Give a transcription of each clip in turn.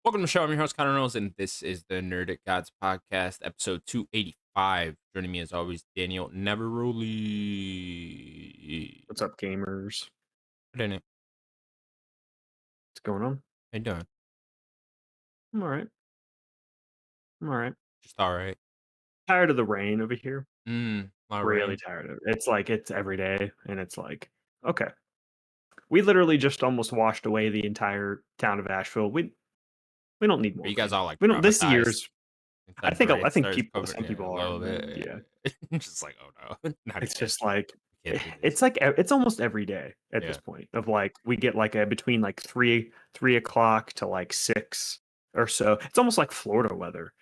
Welcome to the show. I'm your host, Connor Reynolds, and this is the Nerdic Gods Podcast, episode 285. Joining me, as always, Daniel Neveroli. What's up, gamers? What in it? What's going on? How you doing? I'm all right. I'm all right. Just all right. Tired of the rain over here. A lot of Really rain. tired of it. It's like it's every day, and it's like, okay. We literally just almost washed away the entire town of Asheville. We don't need Are more you guys rain. all like We don't. This traumatized? year's. That the I rain think starts people. Some yeah, a people are. little bit. Yeah. Just like, oh no, not It's again. just like Can't do this. it's like it's almost every day at Yeah. this point. Of like we get like a between like three o'clock to like 6 or so. It's almost like Florida weather.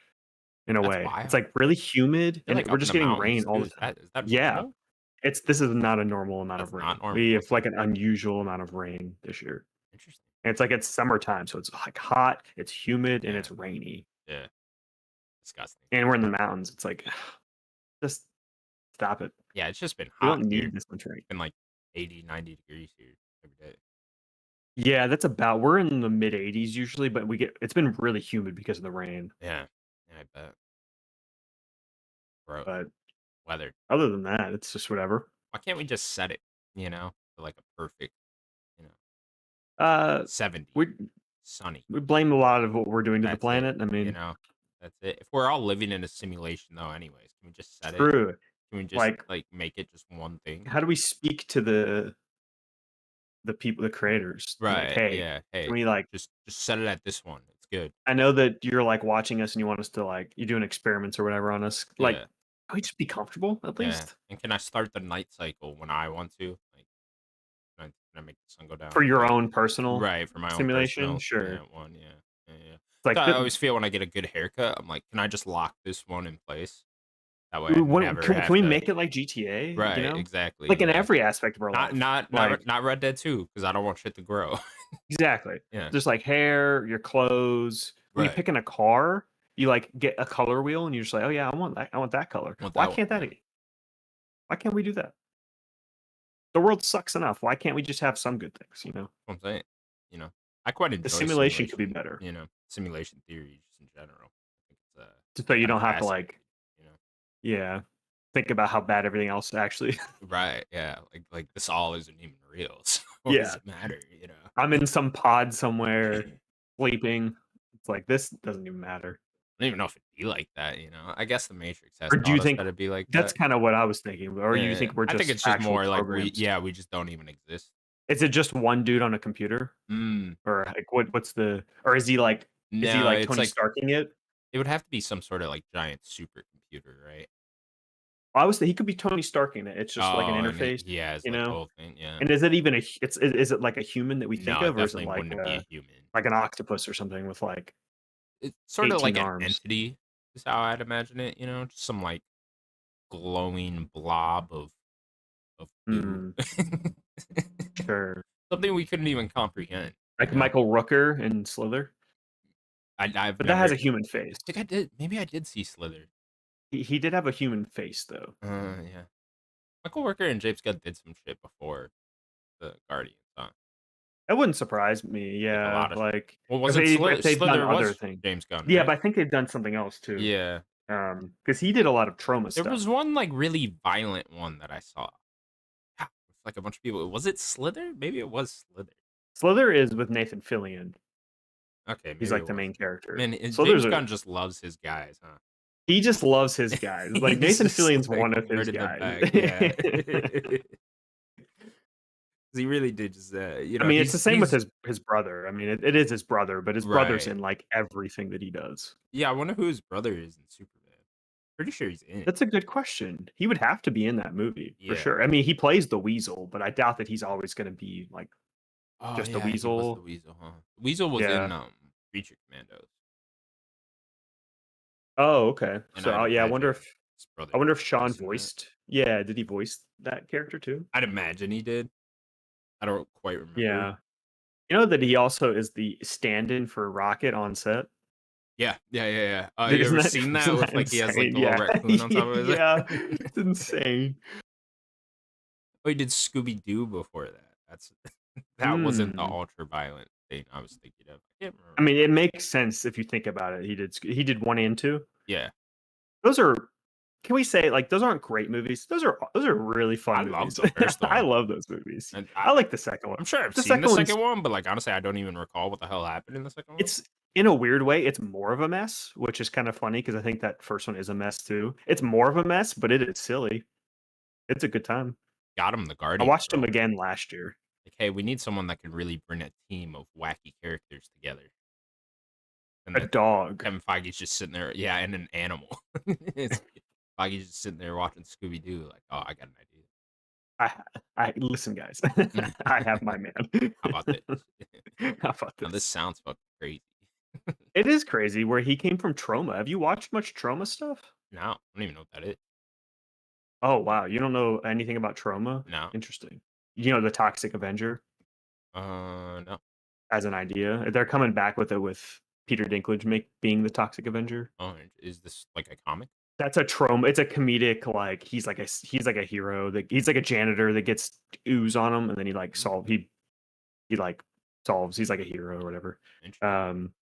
In a That's way. It's, wild. like, really humid, You're and like we're up in just the getting mountains rain all too. the Is time. that Yeah. normal? This is not a normal amount That's of not rain. normal. We have, Okay. like, an unusual amount of rain this year. Interesting. And it's, like, it's summertime, so it's, like, hot, it's humid, and Yeah. it's rainy. Yeah. Disgusting. And we're in the mountains. It's like, just stop it. Yeah, it's just been We hot don't here. need this much rain. It's been like 80, 90 degrees here every day. Yeah, that's about we're in the mid-80s usually, but it's been really humid because of the rain. Yeah. Yeah, I bet. Bro, But weather. other than that, it's just whatever. Why can't we just set it, to like a perfect, you know, Uh, 70, we sunny? we blame a lot of what we're doing to the That's it, planet. I you mean, know? That's it. If we're all living in a simulation though anyways, can we just set it? true. Can we just, Like, like, make it just one thing? how do we speak to the people, the creators? Like, Right, hey, yeah, can hey, we like? just set it at this one, it's good. I know that you're like watching us and you want us to like you're doing experiments or whatever on us. Like, Yeah, can we just be comfortable at yeah, least and can I start the night cycle when I want to? Like, can I make the sun go down? for your own personal Right, for my own simulation? personal Sure. one, yeah, yeah, yeah. It's like So I always feel when I get a good haircut, I'm like, "Can I just lock this one in place?" That way I never can have we to. make it like GTA? You Right, know, exactly, like in yeah. every aspect of our Not life. not not Like Re not Red Dead 2, because I don't want shit to grow. exactly, Yeah, just like hair, your clothes. When you right. pick in a car, you like get a color wheel and you're just like, oh yeah, I want that. I want that color. Want Why that one, can't that? yeah. Why can't we do that? The world sucks enough. Why can't we just have some good things? You know. That's what I'm saying, you know? I quite The enjoy simulation could be simulation, better, simulation theory just in general. I think it's, just so you kinda don't have to, fascinating, like you know? yeah, think about how bad everything else actually Right, yeah, like, this all isn't even real, so what does Yeah, it matter? I'm in some pod somewhere sleeping. It's like, this doesn't even matter. I don't even know if it'd be like that? I guess The Matrix has Or do you taught us think that it'd be like that's that. kinda what I was thinking, or you Yeah, think we're I think just it's just actual more like programs? we just don't even exist. Is it just one dude on a computer? Mm, Or, like, what's the or is he, no, like, it's Tony like Starking it? it would have to be some sorta, like, giant supercomputer, right? I was he could be Tony Starking it, it's just like an Oh, and interface, he has, you like, the know? whole thing, yeah. And is it even a hu it's is it like a human that we think No, it of, or is it definitely wouldn't be a human. like an octopus or something with, like, It's sorta 18 like an arms? entity is how I'd imagine it? Just some, like, glowing blob of goo. Mm, sure. Something we couldn't even comprehend, you Like know? Michael Rooker in Slither? I've But that has never a human face. I think I did maybe I did see Slither. He did have a human face, though. Yeah. Michael Worker and James Gunn did some shit before the Guardians, huh? That wouldn't surprise me, Like, a yeah, lot of like, well, wasn't if they've done Slither other was things. James Gunn, Yeah, right? but I think they've done something else too, Yeah. because he did a lot of Troma There was stuff. one, like, really violent one that I saw. Yeah, with, like, a bunch of people. Was it Slither? Maybe it was Slither. Slither is with Nathan Fillion. Okay, He's, maybe like, it the was. main character. Man, Slither's James a Gunn just loves his guys, huh? he just loves his guys, like, He's Nathan just, Fillion's like, one of word his in the guys. back, yeah. 'Cause he really did just, I mean, it's the same with he's his brother, I mean, it is his brother, but his brother's right. in, like, everything that he does. Yeah, I wonder who his brother is in Superman. Pretty sure he's in it. That's a good question. He would have to be in that movie, for Yeah. sure. I mean, he plays the Weasel, but I doubt that he's always gonna be, like, Oh, just a yeah, he was the Weasel. Weasel, huh? Weasel was Yeah. in, Creature Commandos, Oh, okay. and So, I'd yeah, imagine his brother I wonder if was Sean in that. voiced yeah, did he voice that character too? I'd imagine he did. I don't quite remember. Yeah. You know that he also is the stand-in for Rocket on set? Yeah, yeah, yeah, yeah. You Isn't ever that seen that isn't with, that like, he has, like, insane? the little Yeah. raccoon on top of his Yeah. head? It's insane. Oh, he did Scooby Doo before that. That's that wasn't the Mm. ultra violent thing I was thinking of. I can't I remember. mean, it makes sense if you think about it. He did 1 and 2. Yeah, Those are can we say, like, those aren't great movies? Those are really I fun love movies. the first I one, love those movies. and I like the second one. I'm sure I've The seen the second one's second one, but, like, honestly, I don't even recall what the hell happened in the second one. it's in a weird way, it's more of a mess, which is kind of funny because I think that first one is a mess too. It's more of a mess, but it is silly. It's a good time. Got him the I Guardian watched them role. again last year. Like, "Hey, we need someone that can really bring a team of wacky characters together." And A then dog. Kevin Feige's just sitting there, yeah, and an animal. It's Feige's just sitting there watching Scooby Doo, like, "Oh, I got an I I listen, guys. idea." I have my man. How about this? How about Now this this? sounds fucking crazy. It is crazy where he came from Trauma. Have you watched much Trauma stuff? No, I don't even know what that is. Oh, wow. You don't know anything about Trauma? No. Interesting. You know the Toxic Avenger No. as an idea? They're coming back with it with Peter Dinklage being the Toxic Avenger. Oh, is this like a comic? That's a Trauma. It's a comedic, like he's like a hero that he's like a janitor that gets ooze on him, and then he like Mm, he like solves. He's like a hero or whatever. interesting. Um,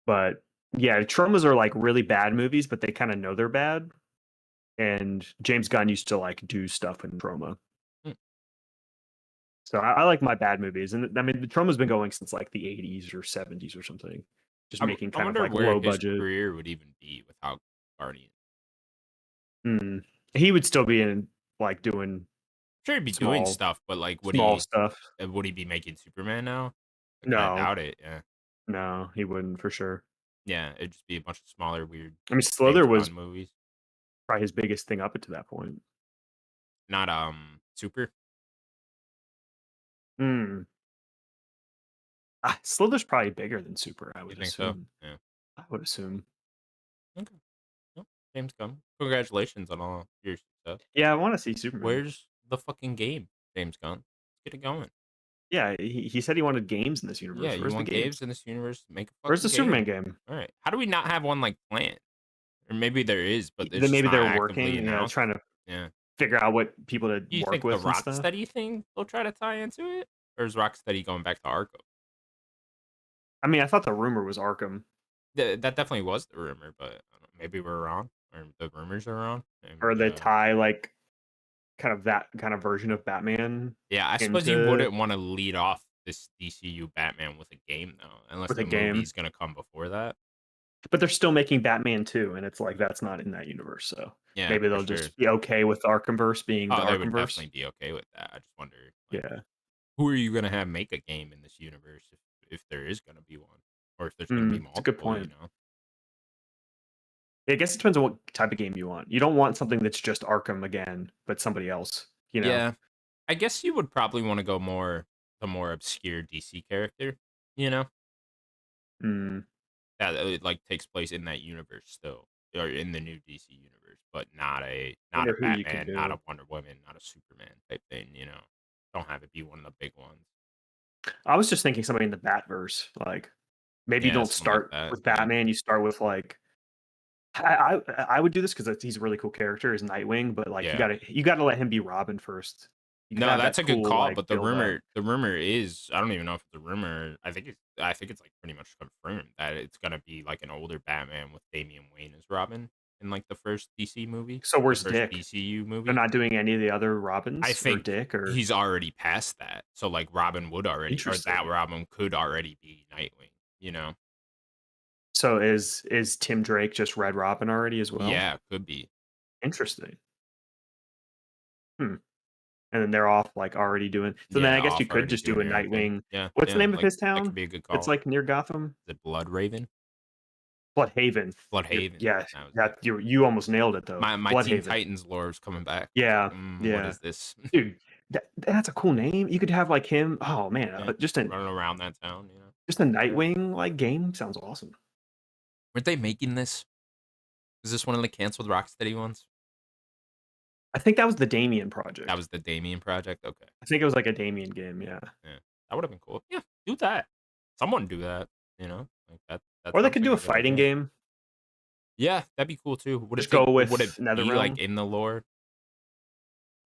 but yeah, Traumas are like really bad movies, but they kind of know they're bad. And James Gunn used to like do stuff in Trauma. Hmm. So I like my bad movies, and I mean the Trauma's been going since like the '80s or '70s or something, just making I kind of wonder like where low his budget. career would even be without Guardian. Mm. He would still be in like doing Sure, he'd be doing small stuff, but like, small stuff. would he be making Superman now? I kind of No, doubt it. Yeah, no, he wouldn't for sure. yeah, it'd just be a bunch of smaller, weird I mean, Slither James was Gunn movies. probably his biggest thing up until that point. Not Super. Mm. Slither's probably bigger than Super. I You would think so? assume. Yeah. I would assume. Okay. Well, James Gunn. Congratulations on all your success. Yeah, I want to see Superman. Where's the fucking game, James Gunn? Let's get it going. Yeah, he said he wanted games in this Yeah, universe. you Where's the want games? games in this universe? Make a Where's the fucking Superman game. game? All right. How do we not have one like planned? Or maybe there is, but it's Then just maybe not they're actively working, announced. trying to Yeah. figure out what people to Do you work think the with and stuff. Rocksteady thing will try to tie into it? Or is Rocksteady going back to Arkham? I mean, I thought the rumor was Arkham, That definitely was the rumor, but I don't know, maybe we're wrong, or the rumors are wrong. And or they tie like kind of that kind of version of Batman yeah, I suppose you into wouldn't want to lead off this DCU Batman with a game though, unless with a the game. movie's gonna come before that. But they're still making Batman 2, and it's like that's not in that universe. So Yeah, maybe for they'll sure. just be okay with Arkhamverse being the Oh, they would Arkhamverse. definitely be okay with that. I just wonder, like, Yeah. who are you gonna have make a game in this universe if there is gonna be one, or if there's gonna be It's a good multiple, you point. know? I guess it depends on what type of game you want. You don't want something that's just Arkham again, but somebody else, you know? Yeah, I guess you would probably want to go the more obscure DC character, you know, Mm, that like takes place in that universe still, or in the new DC universe, but not a wonder who you could Batman, not do. a Wonder Woman, not a Superman type thing, you know. Don't have it be one of the big ones. I was just thinking somebody in the Batverse, like, maybe you Yeah, don't something like start that. with Yeah, Batman, you start with, like I would do this because he's a really cool character, is Nightwing, but, like, yeah. you gotta let him be Robin first. You gotta No, have that's that a good cool, call, like, but build up. the rumor is I don't even know if it's a rumor. I think it's like pretty much confirmed that it's gonna be like an older Batman with Damian Wayne as Robin in like the first DC movie, So the where's first Dick? DCU They're movie. not doing any of the other I Robins or think Dick or he's already past that. So like Robin would already or that interesting. Robin could already be Nightwing, you know? So is Tim Drake just Red Robin already as well? Yeah, could be. Interesting. Hmm. And then they're off, like, already doing so then Yeah, I guess you off could already just do doing a their own thing. Nightwing. Yeah, What's the yeah, name of like his that could town? be a good It's, call. like, near Gotham? Is it Blood Raven? Bloodhaven. Bloodhaven. Yeah, That was it. that you almost nailed it, though. My Teen Bloodhaven. Titans lore is coming back. I was like, Yeah, what yeah. is this? Dude, that's a cool name. You could have, like, him oh, man, Yeah, just a running around that town, you know? Nightwing, like, game sounds awesome. Weren't they making this? Is this one of the canceled Rocksteady ones? I think that was the Damien That project. was the Damien project? Okay. I think it was, like, a Damien game, yeah. Yeah. That would have been cool. Yeah, do that. Someone do that, you know? Like that Or they sounds could like do a a good fighting idea. game. Yeah, that'd be cool too. Just go Would it with be like NetherRealm. in the lore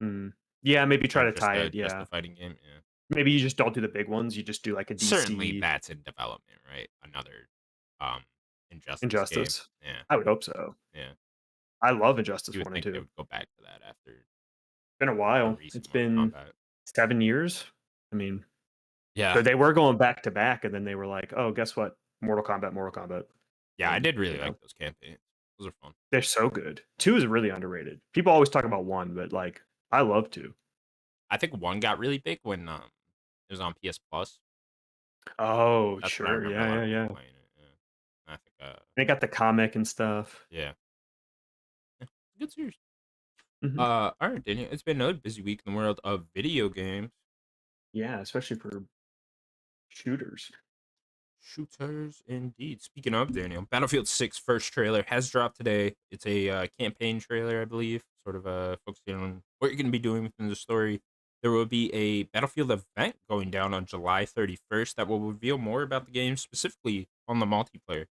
Mm. Yeah, maybe try or to tie it, just yeah. a fighting game? Yeah. Maybe you just don't do the big ones. You just do like a Certainly, DC that's in development, right? Another, um, Injustice game. Injustice. Yeah, I would hope so. yeah. I love You Injustice would 1 and think they 2. would go back to that after Been a the while. It's recent Mortal been Kombat. 7 years. I mean, Yeah. they were going back to back, and then they were like, "Oh, guess what? Mortal Kombat," Yeah, I and, did really like those campaigns. Those are fun. they're so good. 2 is really underrated. People always talk about 1, but, like, I love 2. I think 1 got really big when, it was on PS Plus. Oh, That's when I sure. remember a Yeah, lot yeah, of people yeah. playing it, yeah. I think, They got the comic and stuff. yeah. Yeah, good series. Mhm. Alright, Daniel, it's been another busy week in the world of video games. Yeah, especially for shooters. Shooters, indeed. Speaking of Daniel, Battlefield 6 first trailer has dropped today. It's a campaign trailer, I believe, sort of focusing on what you're going to be doing within the story. There will be a Battlefield event going down on July 31st that will reveal more about the game, specifically on the multiplayer.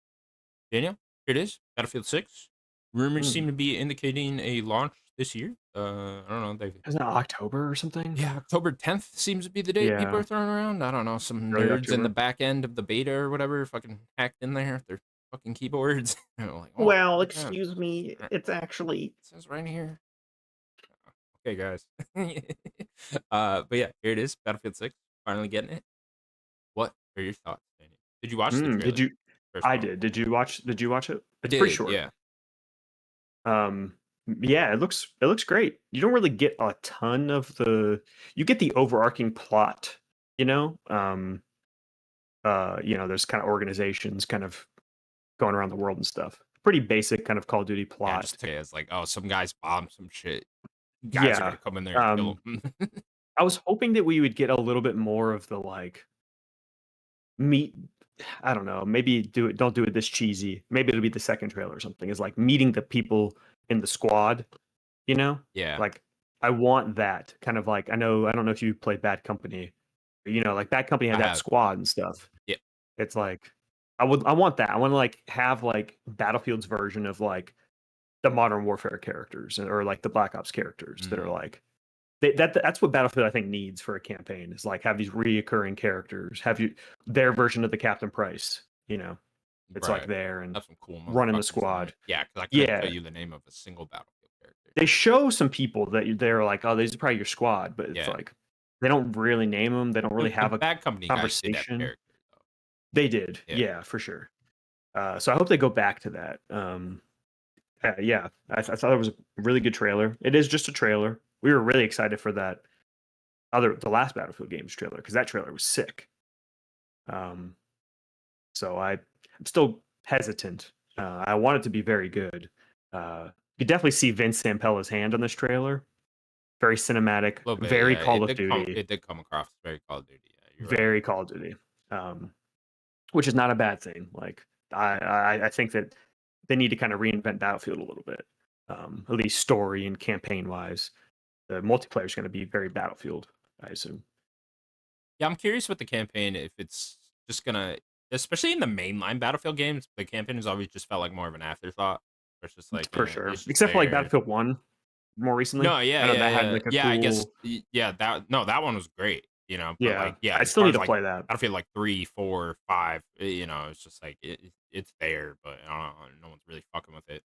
Daniel, here it is, Battlefield 6. Rumors seem Mm. to be indicating a launch this year. I don't know. They Isn't it October or something? Yeah, October 10th seems to be the date people are Yeah, throwing around. I don't know, some early nerds in the October. back end of the beta or whatever fucking hacked in there, their fucking keyboards. They're like, "Oh, Well, October 10th. excuse me, Uh, it's actually It says right here." Okay, guys. But yeah, here it is, Battlefield 6, finally getting it. What are your thoughts, Daniel? Did you watch the did trailer? you First I off. did. Did you watch it? I It's pretty did, short. yeah. Yeah, it looks great. You don't really get a ton of you get the overarching plot, you know? There's kind of organizations kind of going around the world and stuff. Pretty basic kind of Call of Duty Yeah, just plot. took it as like, "Oh, some guys bombed some shit. Guys are Yeah. gonna come in there and kill Um, them." I was hoping that we would get a little bit more of the like meet I don't know, maybe don't do it this cheesy. Maybe it'll be the second trailer or something. Is like meeting the people in the squad, you know? Yeah, Like I want that kind of like I don't know if you played Bad Company. Like Bad Company I had that have. squad and stuff. Yeah, It's like I want that. I want to like have like Battlefield's version of like the Modern Warfare characters or like the Black Ops characters that are mhm, like that's what Battlefield I think needs for a campaign is like have these reoccurring characters, have you their version of the Captain Price, it's like right. there and Have some cool running the motherfuckers in there. squad. Yeah, because I couldn't tell Yeah, you the name of a single Battlefield character. they show some people that they're like, oh, these are probably your squad, but it's Yeah. like they don't really name them. They don't really The have a Bad Company guys did have conversation. characters, though. They did, Yeah. yeah, for sure. So I hope they go back to that. Yeah, I thought it was a really good trailer. It is just a trailer. We were really excited for the last Battlefield games trailer because that trailer was sick. Um, so I'm still hesitant. I want it to be very good. You definitely see Vince Sampella's hand on this trailer. Very cinematic, A little bit, very yeah. Call of Duty, It did come across very Call of Duty, yeah, you're right. very Call of Duty, which is not a bad thing. Like I think that they need to kind of reinvent Battlefield a little bit, at least story and campaign wise. The multiplayer is going to be very Battlefield, I assume. Yeah, I'm curious with the campaign if it's just gonna especially in the mainline Battlefield games, the campaign has always just felt like more of an afterthought. Where it's just like, For sure, it's just except for like there. Battlefield One more recently. No, yeah, I know yeah, that had yeah. like a Yeah, I guess cool. yeah, that one was great, but Yeah, like, yeah, I as still far need as to like play that. Battlefield like 3, 4, 5, it's just like it's there, but no one's really fucking with it.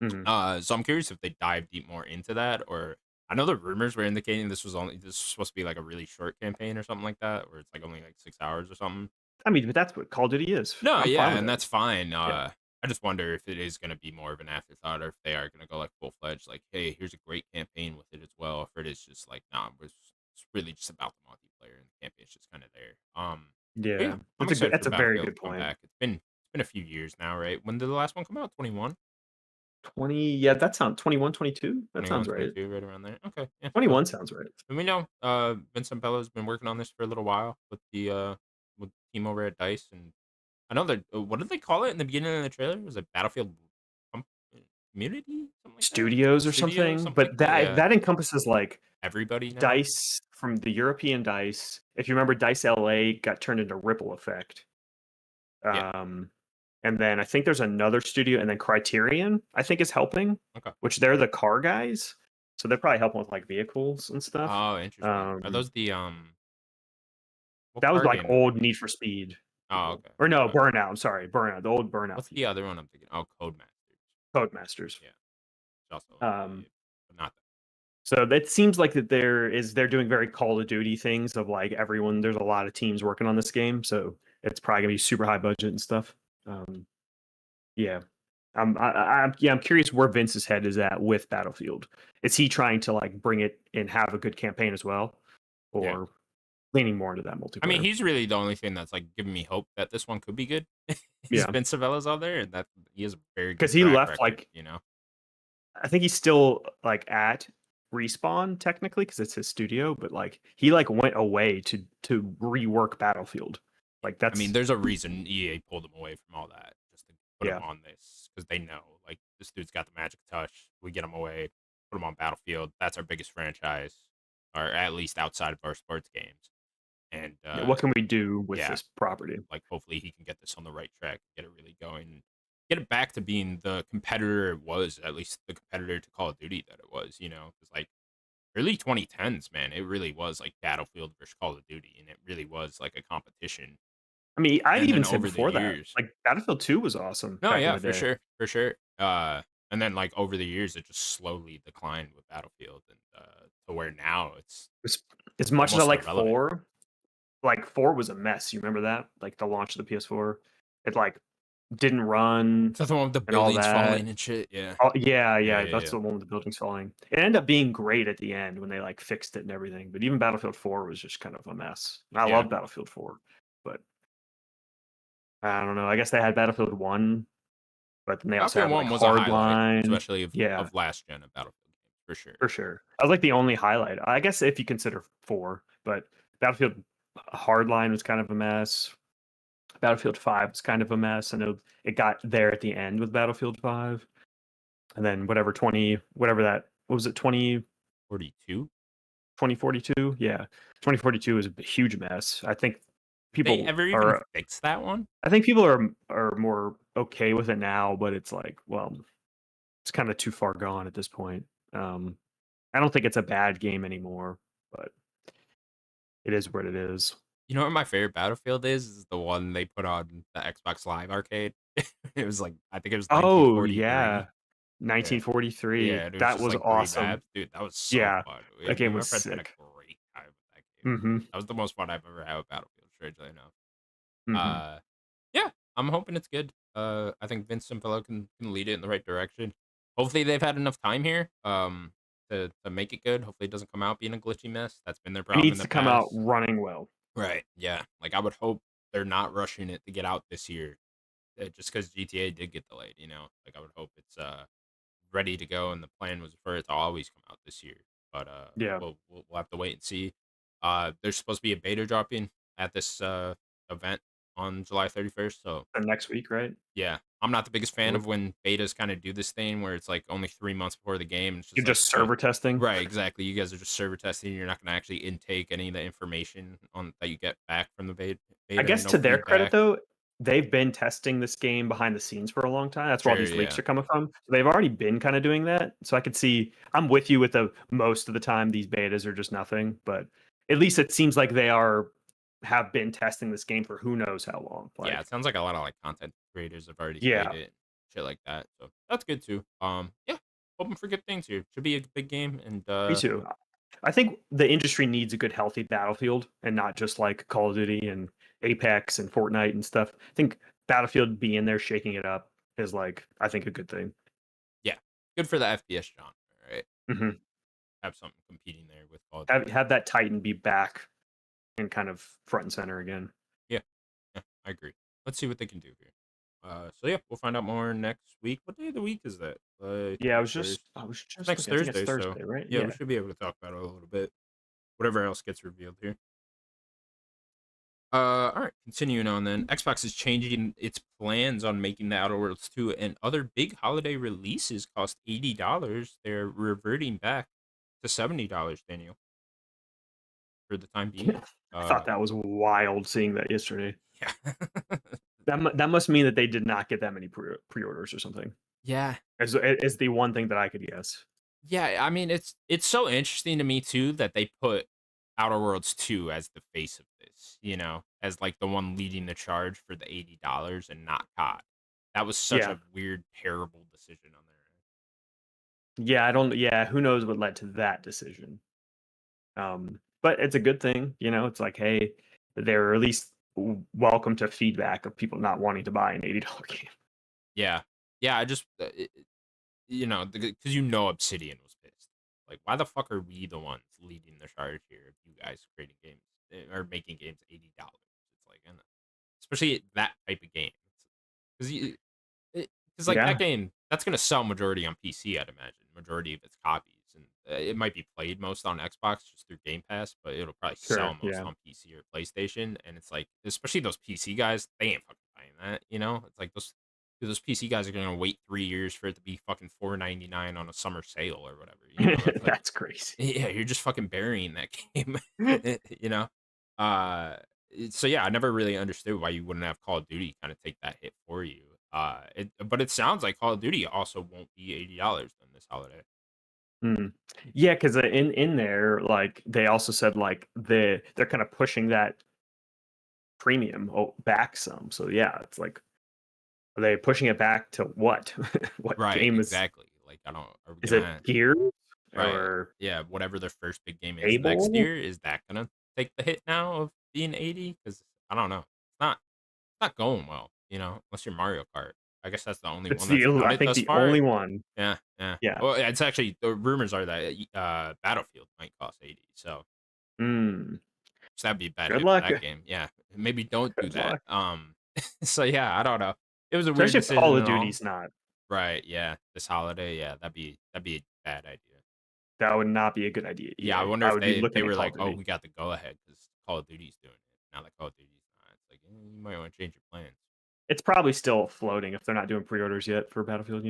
Mhm. So I'm curious if they dive deep more into that, or I know the rumors were indicating this was supposed to be like a really short campaign or something like that, where it's like only like 6 hours or something. I mean, but that's what Call of Duty is. No, I'm fine yeah, with and that. that's fine. Yeah. I just wonder if it is going to be more of an afterthought, or if they are going to go like full fledged, like, hey, here's a great campaign with it as well. If it is just like, nah, it's really just about the multiplayer, and the campaign's just kind of there. But yeah, Yeah. I'm excited That's for a very Battlefield good to come point. back. It's been a few years now, right? When did the last one come out? 21, 20, yeah, that sounds 21, 22. That 21, sounds right. 22, right around there. Okay, yeah. So 21 sounds right. and we know Vincent Bella's been working on this for a little while with the team over at Dice, and I know that what did they call it in the beginning of the trailer? Was it Battlefield Com- Community, something like that? Studios or Studio, something, something like but that. that Yeah, that encompasses like everybody now. Dice from the European Dice. If you remember, Dice LA got turned into Ripple Effect. Yeah. Um, and then I think there's another studio, and then Criterion, I think, is helping, Okay. which they're the car guys. So they're probably helping with like vehicles and stuff. Oh, interesting. Are Um, those the What That was car like game is old Need for Speed Oh, people. okay. Or no, Okay. Burnout. I'm sorry, Burnout. The old Burnout What's the people. other one I'm thinking? Oh, Codemasters. Codemasters. Yeah, it's also Um, but not that. so it seems like that they're doing very Call of Duty things of like everyone. There's a lot of teams working on this game, so it's probably gonna be super high budget and stuff. Um, yeah, I'm curious where Vince's head is at with Battlefield. Is he trying to like bring it and have a good campaign as well, Yeah. or leaning more into that I mean, multiplayer? he's really the only thing that's, like, giving me hope that this one could be good. Is Yeah, Vince Savella's out there, and that he has a very because good he track left record, like you know? I think he's still like at Respawn technically because it's his studio, but like he like went away to rework Battlefield. Like I mean, that's there's a reason EA pulled him away from all that just to put him yeah. on this because they know, like, this dude's got the magic touch. We get him away, put him on Battlefield. That's our biggest franchise, or at least outside of our sports games. And, Yeah, what can we do with yeah, this property? like, hopefully he can get this on the right track, get it really going, get it back to being the competitor it was, at least the competitor to Call of Duty that it was, you know? Because, like, early 2010s, man, it really was, like, Battlefield versus Call of Duty, and it really was, like, a competition. I mean, I'd And then even say over the before that, years like Battlefield 2 was awesome No, back in yeah, the for day. sure, for sure. And then, like, over the years, it just slowly declined with Battlefield and, to where now it's As, as much as I almost like irrelevant. 4, like 4 was a mess. You remember that? Like the launch of the PS4, it like didn't run Is that the one with the and all buildings that. falling and shit? Yeah. Oh, yeah, Yeah, yeah, yeah, that's yeah. the one with the buildings falling. It ended up being great at the end when they like fixed it and everything. But even Battlefield 4 was just kind of a mess. And I Yeah. love Battlefield 4, but I don't know. I guess they had Battlefield 1, but then they also Battlefield had like 1 was a highlight, Hardline. especially Yeah, of last gen of Battlefield games, for sure. for sure. That was like the only highlight. I guess if you consider 4, but Battlefield Hardline was kind of a mess. Battlefield 5 was kind of a mess. I know it got there at the end with Battlefield 5. And then whatever 20, whatever that, what was it, 42? 2042? Yeah. 2042 is a huge mess. Did they People ever even are fix that one? I think people are more okay with it now, but it's like, well, it's kind of too far gone at this point. Um, I don't think it's a bad game anymore, but it is what it is. You know what my favorite Battlefield is? Is the one they put on the Xbox Live Arcade. It was like I think it was Oh, yeah. 1943. Yeah. 1943. Yeah, and it was That just was like 3 awesome. maps. Dude, that was so Yeah. fun. That Me game and my was friends had a sick. great time with that game. Mhm. That was the most fun I've ever had with Battlefield, strangely enough. Mhm. Uh, yeah, I'm hoping it's good. I think Vince Simpello can lead it in the right direction. Hopefully, they've had enough time here, to make it good. Hopefully, it doesn't come out being a glitchy mess. That's been their It problem in needs the to come out past. running well. Right. Yeah. Like I would hope they're not rushing it to get out this year, just because GTA did get delayed. You know, like I would hope it's ready to go, and the plan was for it to always come out this year. But Yeah. we'll have to wait and see. There's supposed to be a beta dropping at this event on July 31st. So And next week, right? yeah, I'm not the biggest fan We're of when betas kind of do this thing where it's like only 3 months before the game. It's You're just like just server testing? right, exactly. You guys are just server testing. You're not going to actually intake any of the information on that you get back from the I beta. guess No to their credit, feedback. though, they've been testing this game behind the scenes for a long time. That's where all Sure, these leaks yeah, are coming from. So they've already been kinda doing that. So I could see I'm with you with the most of the time, these betas are just nothing, but at least it seems like they have been testing this game for who knows how long, yeah. It like sounds like a lot of like content creators have already played yeah, it, shit like that. So that's good too. Yeah, hoping for good things here. Should be a big game, and me too. I think the industry needs a good healthy Battlefield and not just like Call of Duty and Apex and Fortnite and stuff. I think Battlefield being there shaking it up is like, I think a good thing. yeah, good for the FPS genre. Right, Mhm. have something competing there with Call of Duty. Have that Titan be back and kind of front and center again. Yeah, yeah, I agree. Let's see what they can do here. So yeah, we'll find out more next week. What day of the week is that? Yeah, 31st. I was It's just next looking. I think it's Thursday, so Thursday, right? yeah, we Yeah. should be able to talk about it a little bit. Whatever else gets revealed here. All right, continuing on then. Xbox is changing its plans on making the Outer Worlds 2 and other big holiday releases cost $80. They're reverting back to $70, Daniel, for the time being. I thought Uh, that was wild seeing that yesterday. yeah. That must mean that they did not get that many pre-orders or something. Yeah. Is the one thing that I could guess. Yeah, I mean it's so interesting to me too that they put Outer Worlds 2 as the face of this, as like the one leading the charge for the $80 and not COD. That was such Yeah. a weird, terrible decision on their end. Yeah, I don't yeah, who knows what led to that decision. But it's a good thing, it's like, hey, they're at least welcome to feedback of people not wanting to buy an $80 game. Yeah. Yeah, I just because Obsidian was pissed. Like, why the fuck are we the ones leading the charge here of you guys creating games or making games $80? It's like, and especially that type of game, because like that Yeah, game that's gonna sell majority on PC, I'd imagine, majority of its copies, and it might be played most on Xbox just through Game Pass, but it'll probably sell sure, most yeah. on PC or PlayStation. And it's like, especially those PC guys, they ain't fucking buying that. It's like those PC guys are gonna wait 3 years for it to be fucking $4.99 on a summer sale or whatever. It's like, That's crazy. yeah, you're just fucking burying that game. you know. Uh, so yeah, I never really understood why you wouldn't have Call of Duty kind of take that hit for you. But it sounds like Call of Duty also won't be $80 then this holiday. Mm. Yeah, because in there, like they also said, like they're kind of pushing that premium back some. So yeah, it's like, are they pushing it back to what? What Right, game exactly. Like, I don't. Are we is it? gonna Gears right? or Yeah, whatever their first big game is next Able? year, is that gonna take the hit now of being 80? Because I don't know. It's not going well. Unless you're Mario Kart. I guess that's the only It's one that's done I it think thus the far. only one. Yeah, yeah. Yeah. Well, it's actually the rumors are that Battlefield might cost 80. Mm. So that'd be a bad Good hit for luck. that game. Yeah, maybe don't do Good that. luck. So yeah, I don't know. It was a weird Especially if decision Call of and all. Duty's not. Right? Yeah, this holiday. Yeah, that'd be a bad idea. That would not be a good idea Yeah, I either. wonder I if would be they looking at were Call like, of oh, Duty. we got the go ahead because Call of Duty's doing it. Now that Call of Duty's not, it's like you might want to change your plans. It's probably still floating if they're not doing pre-orders yet for Battlefield.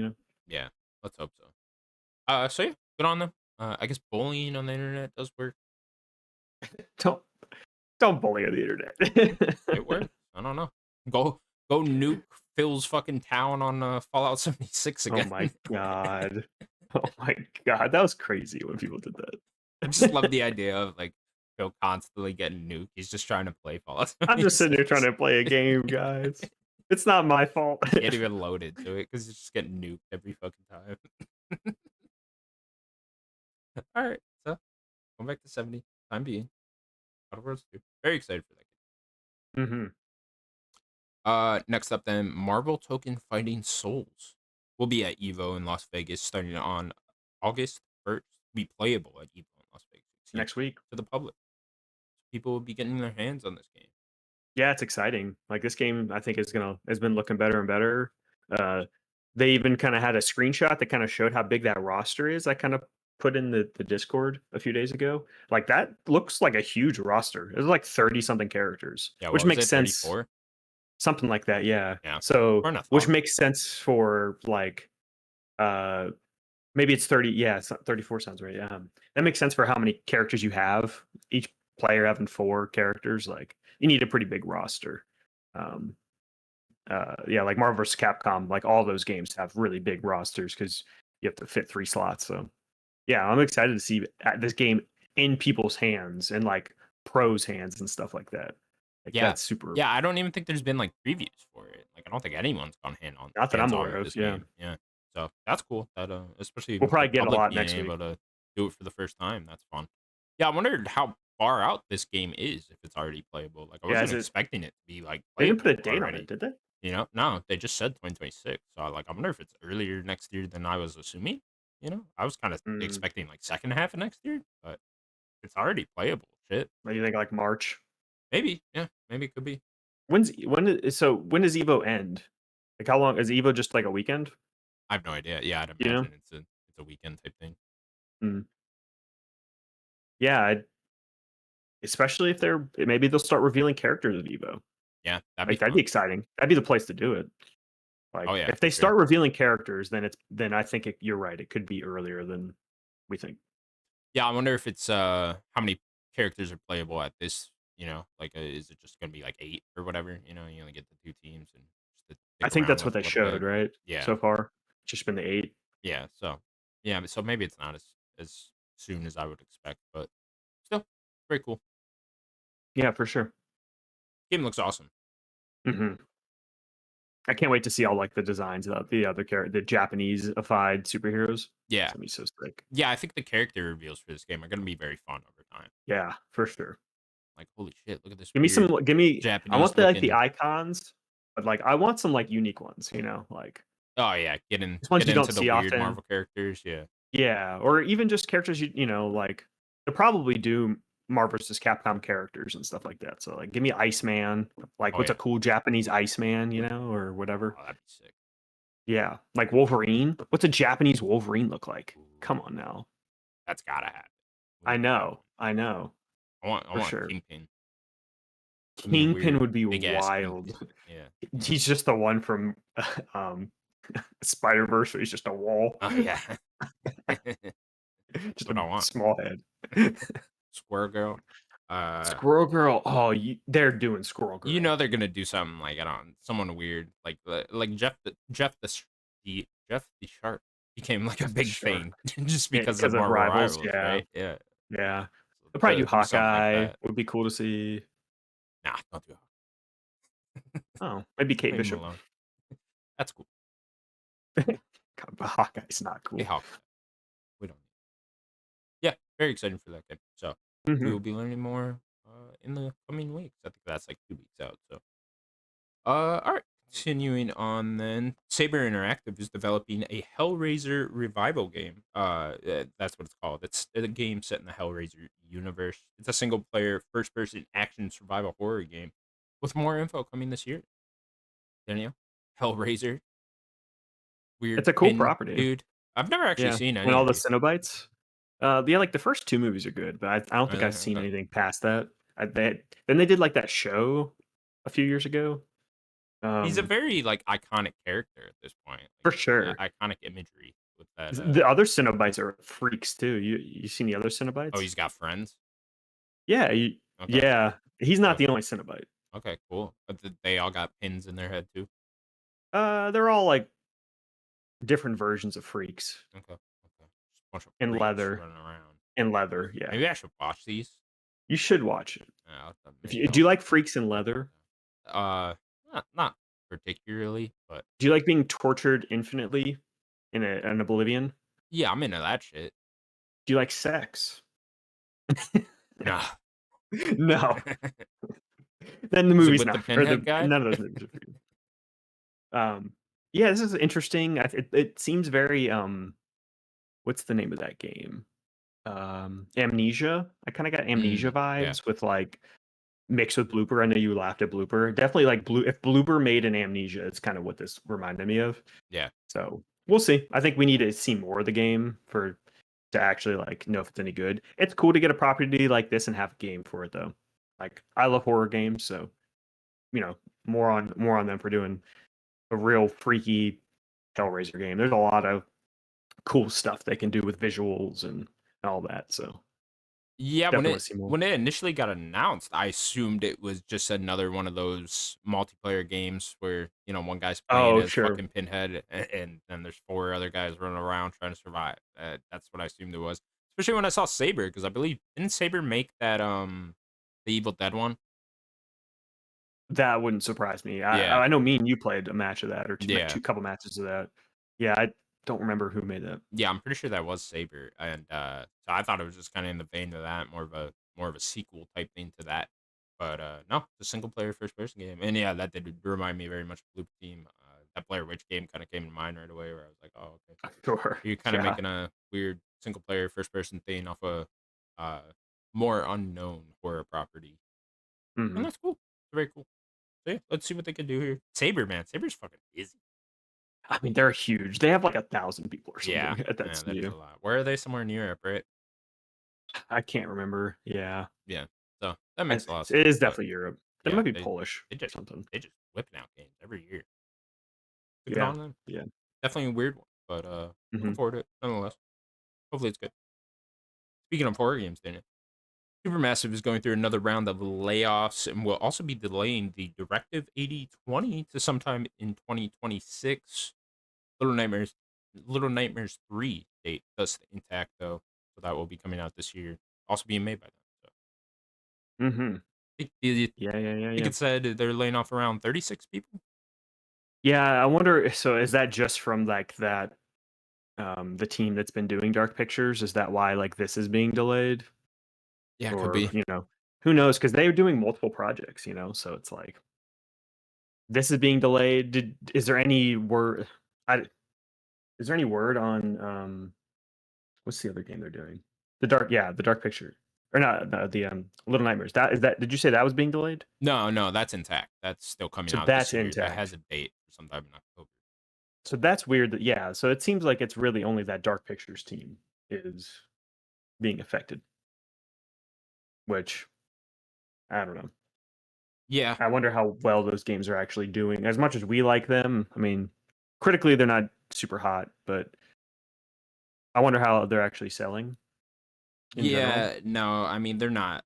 Yeah, let's hope so. So yeah, good on them. I guess bullying on the internet does work. Don't don't bully on the internet. It works. I don't know. Go nuke Phil's fucking town on Fallout 76 Oh again. my god. Oh my god. That was crazy when people did I just love that. the idea of like Phil constantly getting nuked. He's just trying to play Fallout I'm just sitting here trying 76. to play a game, guys. It's not my fault. Can't even load into it because it's just getting nuked every fucking time. All right, so going back to 70. Time being, Outer Worlds 2. Very excited for that Hmm. game. Next up then, Marvel Token Fighting Souls will be at Evo in Las Vegas starting on August 1st. Be playable at Evo in Las Vegas. Excuse Next me, week. to the public. People will be getting their hands on this game. Yeah, it's exciting. Like this game, I think has been looking better and better. Uh, they even kind of had a screenshot that kind of showed how big that roster is. I kind of put in the Discord a few days ago. Like that looks like a huge roster. It's like 30 something characters, Yeah, which what was makes it? sense. 34? Something like that, yeah. Yeah, So, more than I which thought. makes sense for like uh maybe it's 30. Yeah, 34 sounds right. Yeah, that makes sense for how many characters you have. Each player having four characters, like you need a pretty big roster. Um, yeah, like Marvel vs. Capcom, like all those games have really big rosters because you have to fit three slots. So yeah, I'm excited to see this game in people's hands and like pros' hands and stuff like that. Like Yeah. that's super. Yeah, I don't even think there's been like previews for it. Like I don't think anyone's gone Not that hands I'm on aware with of. this Yeah, game. Yeah. So that's cool. That especially we'll with the probably get a public lot being next week. able to do it for the first time. That's fun. Yeah, I wondered how far out this game is if it's already playable. Like I Yeah, wasn't is it? expecting it to be like They didn't put a playable date on it, already. did they? No, they just said 2026. So like I wonder if it's earlier next year than I was assuming. I was kind of Mm, expecting like second half of next year, but it's already playable. Shit. what do you think? Like March? Maybe. Yeah, maybe it could be. When does Evo end? Like how long is Evo? Just like a weekend? I have no idea. Yeah, I'd You know? imagine it's a weekend type thing. Mm. Yeah, especially if maybe they'll start revealing characters of Evo. Yeah, that'd be Like that'd be fun. exciting. That'd be the place to do it. Oh Like yeah, if for they sure. start revealing characters, then I think you're right. It could be earlier than we think. Yeah, I wonder if it's how many characters are playable at this. Like is it just gonna be like 8 or whatever? You only get the 2 teams and just to I stick think around that's what with a they little showed, bit. right? Yeah, So far, just been the eight. yeah. So yeah, so maybe it's not as soon as I would expect, but still. Very cool. Yeah, for sure. Game looks awesome. Hmm. I can't wait to see all like the designs of the other the Japanese-ified superheroes. It's Yeah. gonna be so sick. Yeah, I think the character reveals for this game are gonna be very fun over time. Yeah, for sure. Like, holy shit, look at this Give me weird some. Give me. I Japanese want the like the looking. icons, but like I want some like unique ones. Like Oh yeah, get in just ones get you don't into the see weird often. Marvel characters. Yeah. Yeah, or even just characters like they'll probably do Marvel vs. Capcom characters and stuff like that. So like give me Iceman, like Oh what's a yeah. cool Japanese Iceman, or whatever. Oh, that'd be sick. Yeah, like Wolverine. What's a Japanese Wolverine look like? Ooh, Come on now. that's gotta happen. We I need that know. one. I know. I For want sure. Kingpin. Give me a Kingpin weird would be big ass wild. Kingpin. Yeah. He's just the one from um Spider-Verse where he's just a wall. Oh yeah. Just What a I want. small head. Squirrel Girl. Uh, Squirrel Girl. Oh, they're doing Squirrel you Girl. know they're gonna do something like I don't someone weird like Jeff the Shark became like a Just the big shark. thing just because of Because of Marvel Rivals. Rivals, Yeah. right? Yeah. Yeah. So They'll probably do do something like Hawkeye. that. Would be cool to see. Nah, don't do it. Oh, maybe Kate Leave him Bishop. alone. That's cool. God, but Hawkeye's not Hey, cool. Hawkeye. We don't. Yeah, very excited for that game. So we Hmm. will be learning more in the coming weeks. I think that's like 2 weeks out. So all right. Continuing on, then Saber Interactive is developing a Hellraiser revival game. That's what it's called. It's a game set in the Hellraiser universe. It's a single-player, first-person action survival horror game, with more info coming this year. Daniel, Hellraiser, weird It's a cool pin property. dude. I've never actually Yeah. seen And any all of the these. Cenobites. Yeah, like the first two movies are good, but I don't think Really? I've seen Okay. anything past that. Then they did like that show a few years ago. He's a Um, very like iconic character at this point. for Like sure. iconic imagery with that. The other Cenobites are freaks too. You seen the other Oh, Cenobites? he's got friends. Yeah, Okay. yeah. He's not Okay. the only Cenobite. Okay, cool. But they all got pins in their head too. They're all like different versions of freaks Okay, okay. Just a bunch of in freaks leather. running around. In leather, yeah. Maybe I should watch these. You should watch it. Maybe Do you I'll like freaks in look into leather? that. Not particularly, but Do you like being tortured infinitely in an oblivion? yeah, I'm into that shit. Do you like sex? Nah. No. Then the Is it movie's with the not or pinhead the guy? none of those movies are for you. Yeah, this is interesting. It seems very what's the name of that game? Amnesia. I kind of got Amnesia Yeah, vibes with like mixed with Blooper. I know you laughed at Blooper. Definitely like Blue. If Blooper made an Amnesia, it's kind of what this reminded me of. yeah. So we'll see. I think we need to see more of the game to actually like know if it's any good. It's cool to get a property like this and have a game for it though. Like I love horror games, so you know more on them for doing a real freaky Hellraiser game. There's a lot of cool stuff they can do with visuals and all that. So Yeah, definitely want to see more. when it initially got announced, I assumed it was just another one of those multiplayer games where, one guy's playing Oh, as sure. fucking Pinhead and then there's four other guys running around trying to survive. That's what I assumed it was. Especially when I saw Saber, because I believe didn't Saber make that the Evil Dead one? That wouldn't surprise me. Yeah. I know me and you played a match of that or Yeah. two couple matches of that. Yeah, I don't remember who made that. Yeah, I'm pretty sure that was Saber. And so I thought it was just kind of in the vein of that, more of a sequel type thing to that. But no, it's a single player first person game. And yeah, that did remind me very much of Blue Team. That Blair Witch game kind of came to mind right away where I was like, oh, okay. Sure. You're kind of Yeah. making a weird single player first person thing off a uh, more unknown horror property. And Hmm. that's cool. Very cool. So yeah, let's see what they can do here. Saber, man. Saber's fucking busy. I mean, they're huge. They have like 1,000 people or Yeah. something at that Yeah, that is studio. a lot. Where are they? Somewhere in Europe, right? I can't remember. Yeah, Yeah. So that makes a lot of it sense. is But definitely Europe. They yeah, might be Polish they or just something. they just whipping out games every year. Good Yeah, on them. yeah. Definitely a weird one, but looking Hmm. forward to it nonetheless. Hopefully it's good. Speaking of horror games, Daniel, Supermassive is going through another round of layoffs and will also be delaying the Directive 8020 to sometime in 2026. Little Nightmares Little Nightmares 3 date does stay intact though, so that will be coming out this year. Also being made by them. So. Mhm. You Yeah, yeah, yeah, think yeah. it said they're laying off around 36 people? Yeah, I wonder, so is that just from, like, that, the team that's been doing Dark Pictures? Is that why, like, this is being delayed? Yeah, it could Or, be. who knows? Because 'cause they're doing multiple projects, so it's like, this is being delayed. Is there any word I is there any word on, what's the other game they're doing? The Dark Picture. Or not, the, Little Nightmares. Did you say that was being delayed? No, no, that's intact. That's still coming So out that's this year. That has intact. a date for sometime in October. So that's weird that, yeah, so it seems like it's really only that Dark Pictures team is being affected, which I don't know. Yeah, I wonder how well those games are actually doing. As much as we like them, I mean, critically they're not super hot, but I wonder how they're actually selling in general. yeah, no, I mean, they're not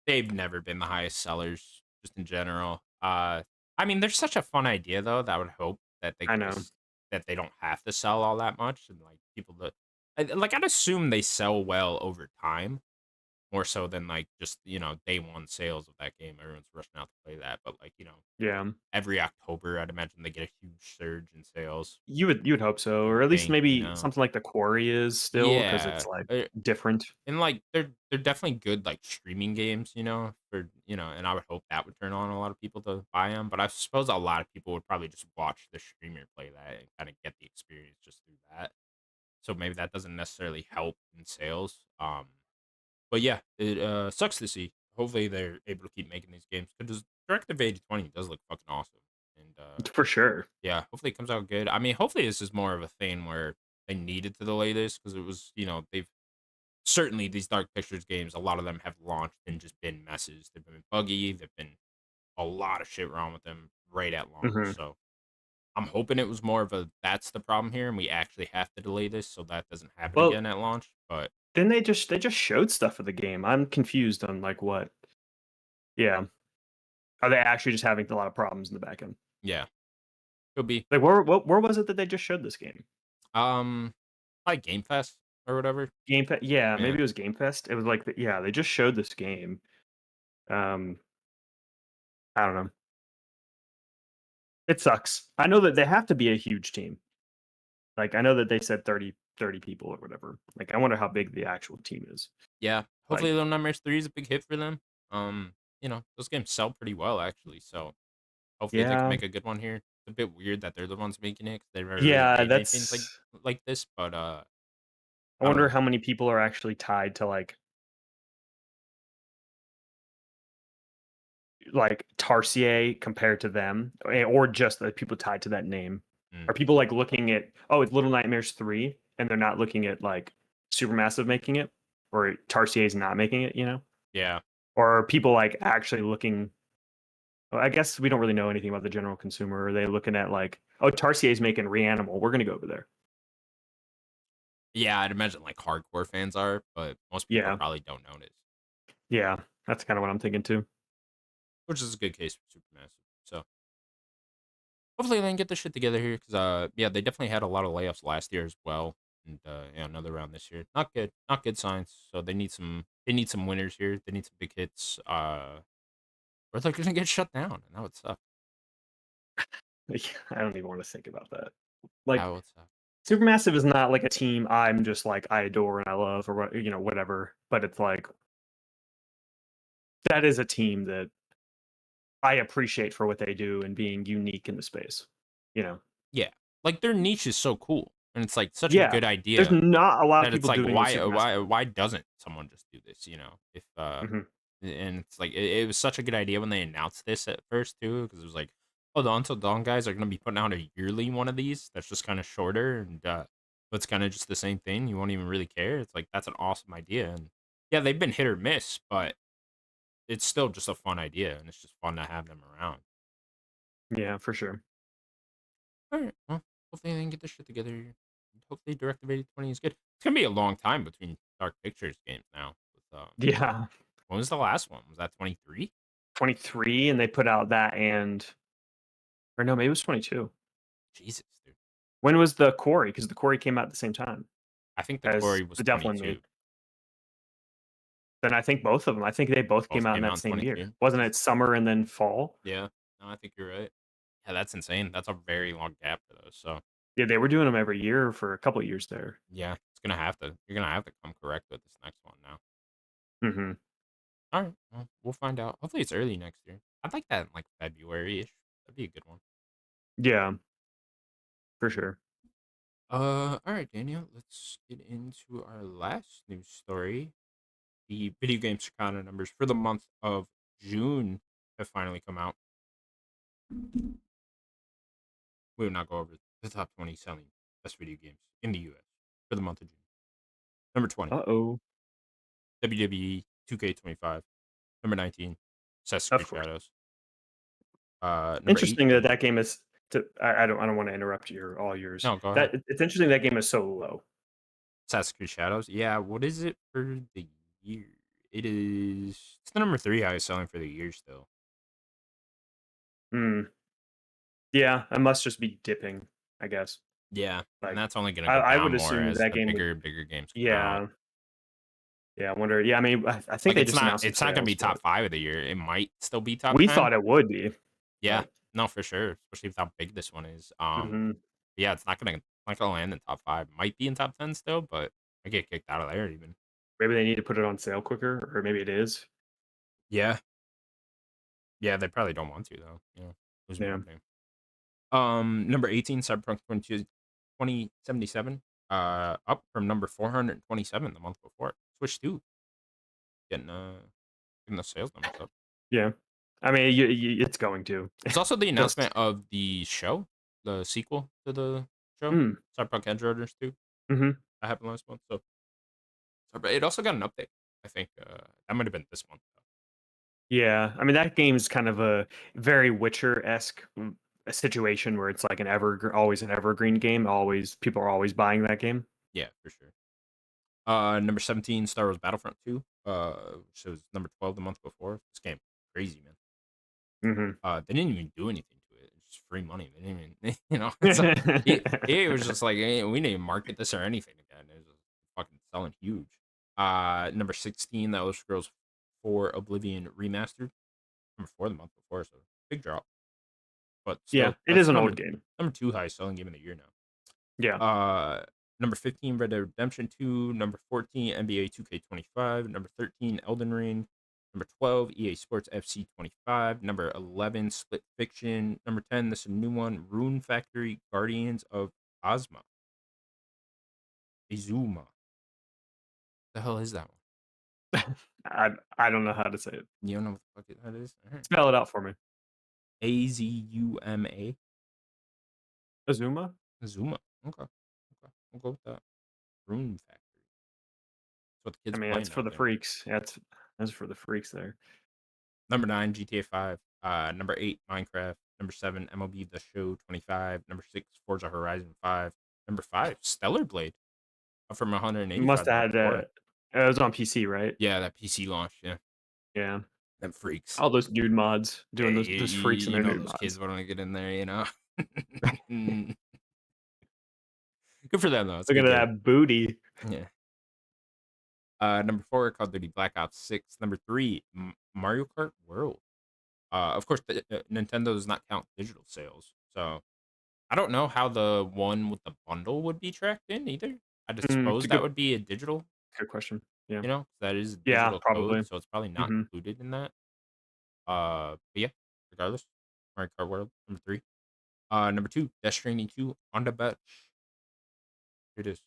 they've never been the highest sellers just in general. I mean, they're such a fun idea though, that I would hope that they I could know. just that they don't have to sell all that much and like people that like I'd assume they sell well over time. More so than, like, just, day 1 sales of that game, everyone's rushing out to play that, but, like, Yeah. every October, I'd imagine they get a huge surge in sales, You would hope so, you or would at least think, you maybe know? something like the Quarry is still, because it's Yeah, like different. and, like, they're definitely good, like, streaming games, and I would hope that would turn on a lot of people to buy them. But I suppose a lot of people would probably just watch the streamer play that and kinda get the experience just through that, so maybe that doesn't necessarily help in sales, but yeah, it, sucks to see. Hopefully, they're able to keep making these games because Directive 8020 does look fucking awesome, and, For sure. yeah, hopefully it comes out good. I mean, hopefully this is more of a thing where they needed to delay this because it was, they've certainly these Dark Pictures games, a lot of them have launched and just been messes. They've been buggy, there've been a lot of shit wrong with them right at launch, Mhm. so I'm hoping it was more of a, "That's the problem here, and we actually have to delay this so that doesn't happen Well, again at launch," but then they just showed stuff of the game. I'm confused on, like, what. Yeah. Are they actually just having a lot of problems in the back end? yeah, could be. Like, where was it that they just showed this game? Um, like Game Fest or whatever. Game Fest? Yeah, Yeah. maybe it was Game Fest. It was like, yeah, they just showed this game. Um, I don't know. It sucks. I know that they have to be a huge team. Like, I know that they said 30 people or whatever. Like, I wonder how big the actual team is. Yeah. Like, Hopefully Little Nightmares 3 is a big hit for them. Those games sell pretty well actually, so hopefully they can yeah, make a good one here. It's a bit weird that they're the ones making it 'cause they never really yeah, made anything like that's. like this, but I I don't wonder know. how many people are actually tied to, like Tarsier compared to them, or just the people tied to that name. Mm, Are people like looking at, oh, it's Little Nightmares 3, and they're not looking at like Supermassive making it, or Tarsier's not making it? yeah. Or are people like actually looking? Well, I guess we don't really know anything about the general consumer. Are they looking at like, oh, Tarsier's making Reanimal, we're gonna go over there? Yeah, I'd imagine like hardcore fans are, but most people Yeah, probably don't notice, yeah, that's kind of what I'm thinking too. which is a good case for Supermassive. So hopefully they can get this shit together here because yeah, they definitely had a lot of layoffs last year as well. And yeah, another round this year. Not good. Not good signs. So they need some winners here. They need some big hits. Or they're gonna get shut down, and that would suck. Like, I don't even want to think about that. Like, That would suck. Supermassive is not like a team I'm just like I adore and I love, or whatever. But it's like, that is a team that I appreciate for what they do and being unique in the space. You know? Yeah. Like their niche is so cool. And it's like such a Yeah. good There's idea not a lot of that it's people like doing what why Supermassive why do. why doesn't someone just do this, If Mhm. and it's like it was such a good idea when they announced this at first too, because it was like, oh, the Until Dawn guys are gonna be putting out a yearly one of these that's just kind of shorter and but it's kind of just the same thing. You won't even really care. It's like that's an awesome idea. And yeah, they've been hit or miss, but it's still just a fun idea and it's just fun to have them around. Yeah, for sure. All right. Well, hopefully they can get this shit together. Hopefully Directive 8020 is good. It's gonna be a long time between Dark Pictures games now. Yeah. When was the last one? Was that 23? 23, and they put out that, and or no, maybe it was 22. Jesus, dude. When was the Quarry? Because the Quarry came out at the same time I think the as Quarry was the Devlin made. 22. Then I think both of them. I think they both came Both out in came out that in same year. 22. Wasn't it summer and then fall? Yeah. No, I think you're right. Yeah, that's insane. That's a very long gap for those. So Yeah, they were doing them every year for a couple of years there. yeah, it's gonna have to. You're gonna have to come correct with this next one now. Mhm. All right. Well, we'll find out. Hopefully, it's early next year. I'd like that in like February ish. That'd be a good one. Yeah, for sure. All right, Daniel. Let's get into our last news story. The video game Circana numbers for the month of June have finally come out. We will not go over the top 20 selling best video games in the US for the month of June. Number 20, Uh-oh. WWE 2K25. Number 19, Assassin's Of Creed course. Shadows. Number Interesting that 18. that game is I don't wanna interrupt your all yours. No, go ahead. That it's interesting that game is so low. Assassin's Creed Shadows. Yeah, what is it for the year? It's the number 3 highest selling for the year still. Hmm. Yeah, I must just be dipping, I guess. Yeah, and Like, that's only gonna go I down would more assume as that the game would bigger games come out. yeah. Yeah, I wonder yeah, I mean, I think Like they just announced some it's not gonna be sales, top but 5 of the year. It might still be top we 10. thought it would be, Yeah, but no, for sure, especially with how big this one is. mhm. Yeah, it's not gonna land in top 5. Might be in top 10 still, but I get kicked out of there even. Maybe they need to put it on sale quicker, or maybe it is. Yeah. Yeah, they probably don't want to though, lose Yeah. marketing. Number 18, Cyberpunk 2077, up from number 427 the month before. Switch 2, getting, getting the sales numbers up. Yeah. I mean, you it's going to. It's also the Just announcement of the show, the sequel to the show, mm, Cyberpunk Edge Runners 2. mhm. That happened last month, so but it also got an update. I think, that might have been this month, though. Yeah, I mean, that game's kind of a very Witcher-esque, a situation where it's like always an evergreen game, always people are always buying that game. Yeah, for sure. Number 17, Star Wars Battlefront 2, which was number 12 the month before. This game, crazy, man. Mhm. They didn't even do anything to it. It's just free money. They didn't even, it's like it was just like, hey, we didn't even market this or anything again. It was just fucking selling huge. Number 16, that was Scrolls 4 Oblivion Remastered. Number 4 the month before, so big drop. But Yeah, still, it that's is an number old game. number 2 highest selling game of the year now. Yeah. Number 15, Red Dead Redemption 2. Number 14, NBA 2K25. Number 13, Elden Ring. Number 12, EA Sports FC 25. Number 11, Split Fiction. Number 10, this is a new one, Rune Factory Guardians of Ozma. Izuma. The hell is that one? I don't know how to say it. You don't know what the fuck that is? All right. Spell it out for me. Azuma. Azuma? Azuma. Okay. Okay. We'll go with that. Rune Factory. That's what the I kids mean, are that's playing for out the there. freaks. That's for the freaks there. Number 9, GTA 5. Number 8, Minecraft. Number 7, MLB The Show 25. Number 6, Forza Horizon 5. Number 5, Stellar Blade. Up from Must 185 the month have had, before. it was on PC, right? Yeah, that PC launch. Yeah, Yeah. them freaks. All those dude mods, Yeah, doing those freaks and their nude those kids mods. want to get in there. Good for them though. It's a Look at good game. that booty. Yeah. Number 4, Call of Duty Black Ops 6. Number 3, Mario Kart World. Of course, Nintendo does not count digital sales, so I don't know how the one with the bundle would be tracked in either. I just It's suppose a that would be a digital, good question. Yeah. 'cause that is a Yeah, digital code, probably. so it's probably not Mhm. included in that. But yeah, regardless, Mario Kart World number 3. Number 2, Death Stranding 2 on the bench. Here it is. It's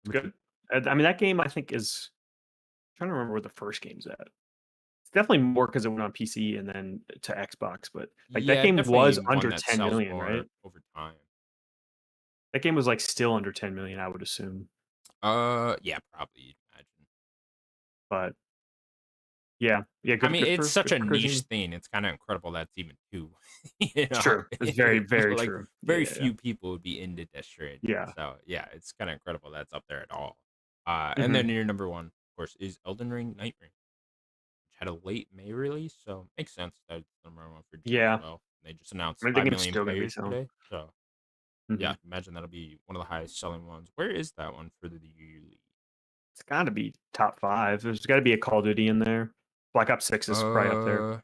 Number 2. good. I mean, that game I think is trying to remember where the first game's at. It's definitely more because it went on PC and then to Xbox, but, like, that Yeah, game was definitely one under that sells 10,000,000, right? more over time. That game was, like, still under 10,000,000, I would assume, Yeah, probably you'd imagine. but yeah. Yeah, I mean, it's such good a for niche cooking. thing. It's kind of incredible that's even 2. It's true. It's very, very Like true. Yeah, very yeah, yeah. few people would be into Death Stranding. Yeah. So yeah, it's kind of incredible that's up there at all. And then Mhm. your number 1, of course, is Elden Ring Night Ring, which had a late May release, so makes sense that it's the number 1 for June as Yeah. well. They just I announced mean, the 5 game's million still gonna be players selling. today, so yeah, Mhm. imagine that'll be one of the highest selling ones. Where is that one for the yearly? It's got to be top 5. There's got to be a Call of Duty in there. Black Ops 6 is right up there. Uh,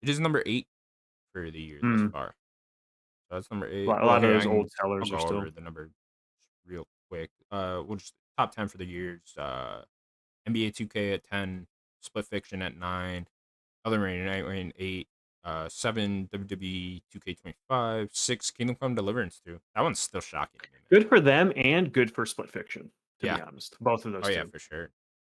it is number 8 for the year thus Mm. far. So that's number A 8. lot, a Well, lot of here those old I'll sellers are go still. over the number real quick. We'll just top 10 for the years. NBA 2K at 10, Split Fiction at 9, Elden Ring Night Rain 8, 7 WWE 2K25, 6 Kingdom Come Deliverance 2. That one's still shocking to me, man. Good for them and good for Split Fiction, to Yeah. be honest. Both of Oh those yeah, 2. for sure.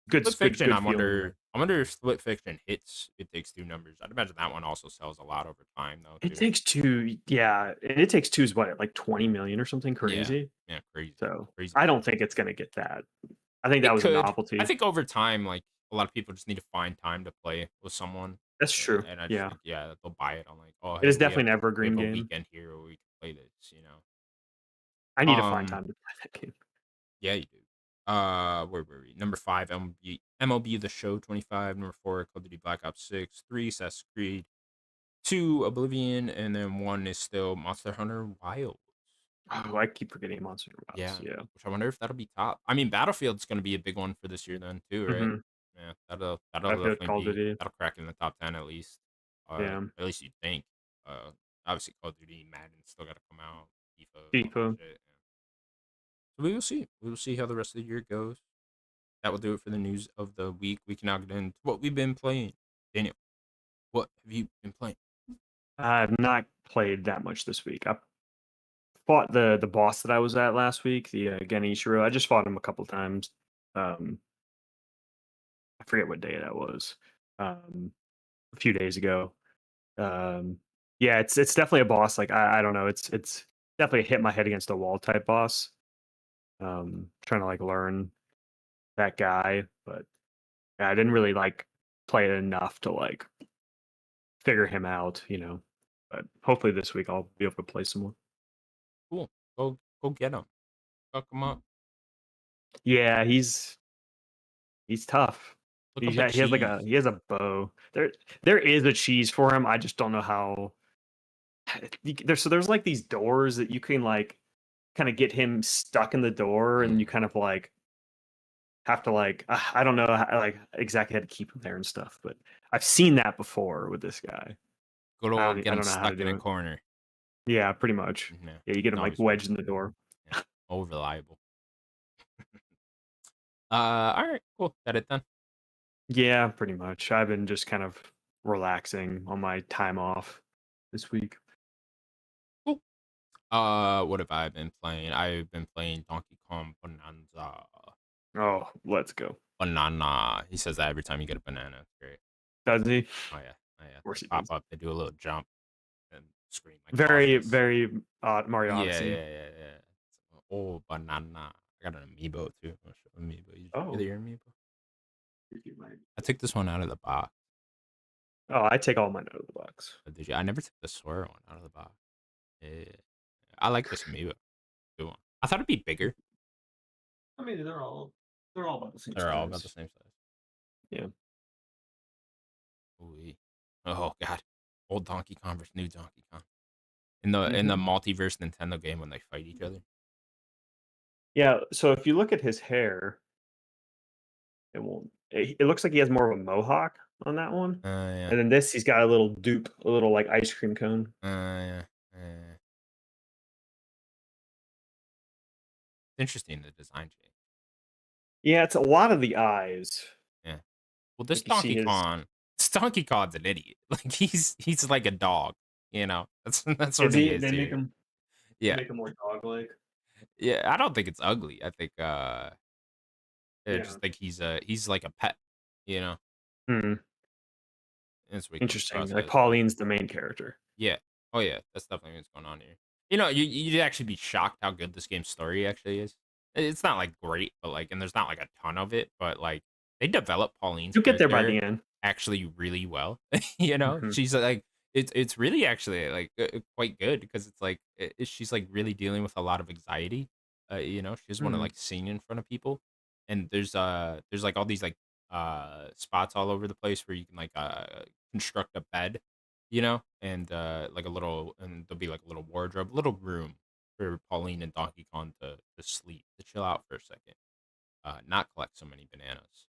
Good, Split good, Fiction, good feeling there. I wonder if Split Fiction hits It Takes Two numbers. I'd imagine that one also sells a lot over time though It too. Takes Two, yeah, and It Takes Two is what, like 20 million or something Yeah. crazy. Yeah, crazy. So Crazy I money. don't think it's gonna get that. I think that It was a could. I novelty. think over time, like a lot of people just need to find time to play with someone. That's true. And I just Yeah, think, yeah, that they'll buy it on like, oh it hey, is definitely an we evergreen have a game. weekend here where we can play this. I need to find Um time to play that game. Yeah, you do. Where were we? Number 5, MLB The Show 25. Number 4, Call of Duty Black Ops 6. 3, Assassin's Creed. 2, Oblivion, and then 1 is still Monster Hunter Wilds. Oh, I keep forgetting Monster Wilds. Yeah, Yeah. which I wonder if that'll be top. I mean, Battlefield's going to be a big one for this year then too, right? Mm-hmm. Yeah, that'll I feel definitely Call of be Duty. that'll crack in the top 10 at least. Yeah. At least you'd think. Obviously Call of Duty, Madden still got to come out. FIFA, all that FIFA. shit. Yeah. So we will see. We will see how the rest of the year goes. That will do it for the news of the week. We can now get into what we've been playing. Daniel, what have you been playing? I've not played that much this week. I fought the boss that I was at last week, the Genishiro. I just fought him a couple times. Um, I forget what day that was. A few days ago. Um, yeah, it's definitely a boss. Like I don't know. It's definitely a hit my head against a wall type boss. Trying to like learn that guy, but yeah, I didn't really like play it enough to like figure him out. But hopefully this week I'll be able to play some more. Cool. Go get him. Fuck him up. Yeah, he's tough. Look He up a he has like cheese. he has a bow. There is a cheese for him. I just don't know how. There's like these doors that you can like kind of get him stuck in the door, and you Mm. kind of like have to like I don't know like exactly how to keep him there and stuff. But I've seen that before with this guy. Good I old don't get I him don't know how to stuck in do a it. corner. Yeah, pretty much. Yeah, Yeah, you get it's him like always works. wedged in the door. Yeah, all reliable. All right, cool. That it then. Yeah, pretty much. I've been just kind of relaxing on my time off this week. Cool. What have I been playing? I've been playing Donkey Kong Bonanza. Oh, let's go. Banana. He says that every time you get a banana. It's great. Does he? Of Oh yeah. Oh yeah. course They he pop does. up. They do a little jump and scream like Very, bosses. very Mario Yeah, Odyssey. yeah. Oh, banana. I got an amiibo too. I'll show amiibo. You Oh, get your amiibo? I took this one out of the box. oh, I take all mine out of the box. Did you? I never took the Sora one out of the box. Yeah. I like this amiibo. Good one. I thought it'd be bigger. I mean, they're all about the same They're all about the size. same size. Yeah. Ooh. Oh god. Old Donkey Kong versus new Donkey Kong. In the Hmm. multiverse Nintendo game when they fight each other. Yeah. So if you look at his hair, it won't. It looks like he has more of a mohawk on that one, Yeah. and then this he's got a little dupe, a little like ice cream cone. Yeah. Interesting the design change. Yeah, it's a lot of the eyes. Yeah. Well, this Like you see Donkey his. Kong, this Donkey Kong's an idiot. Like he's like a dog. That's what Is he he? is They make here. him. They Yeah. make him more dog-like. Yeah. I don't think it's ugly. I think I Yeah. just think he's like a pet. You know. Hmm. That's what he comes Interesting. across Like as. Pauline's the main character. Yeah. Oh yeah, that's definitely what's going on here. You'd actually be shocked how good this game's story actually is. It's not like great, but like, and there's not like a ton of it, but like they develop Pauline's You'll get there by character the end. actually really well. Hmm. She's like it's really actually like quite good because it's like she's like really dealing with a lot of anxiety. She doesn't want to Hmm. like sing in front of people, and there's like all these like spots all over the place where you can like construct a bed, and like a little, and there'll be like a little wardrobe, little room for Pauline and Donkey Kong to sleep, to chill out for a second. not collect so many bananas.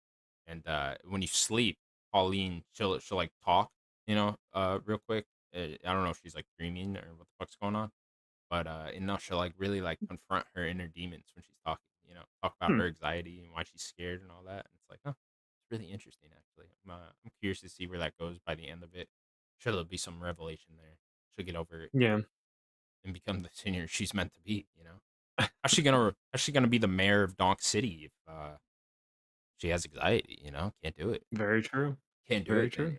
And when you sleep, Pauline, she'll like talk, real quick. I don't know if she's like dreaming or what the fuck's going on, but and no, she'll like really like confront her inner demons when she's talking. Talk about Hmm. her anxiety and why she's scared and all that. And it's like, oh, it's really interesting actually. I'm curious to see where that goes by the end of it. Sure, there'll be some revelation there. She'll get over it Yeah. and become the senior she's meant to be. How's she gonna be the mayor of Donk City if she has anxiety? Can't do it. Very true. Can't do Very it, true.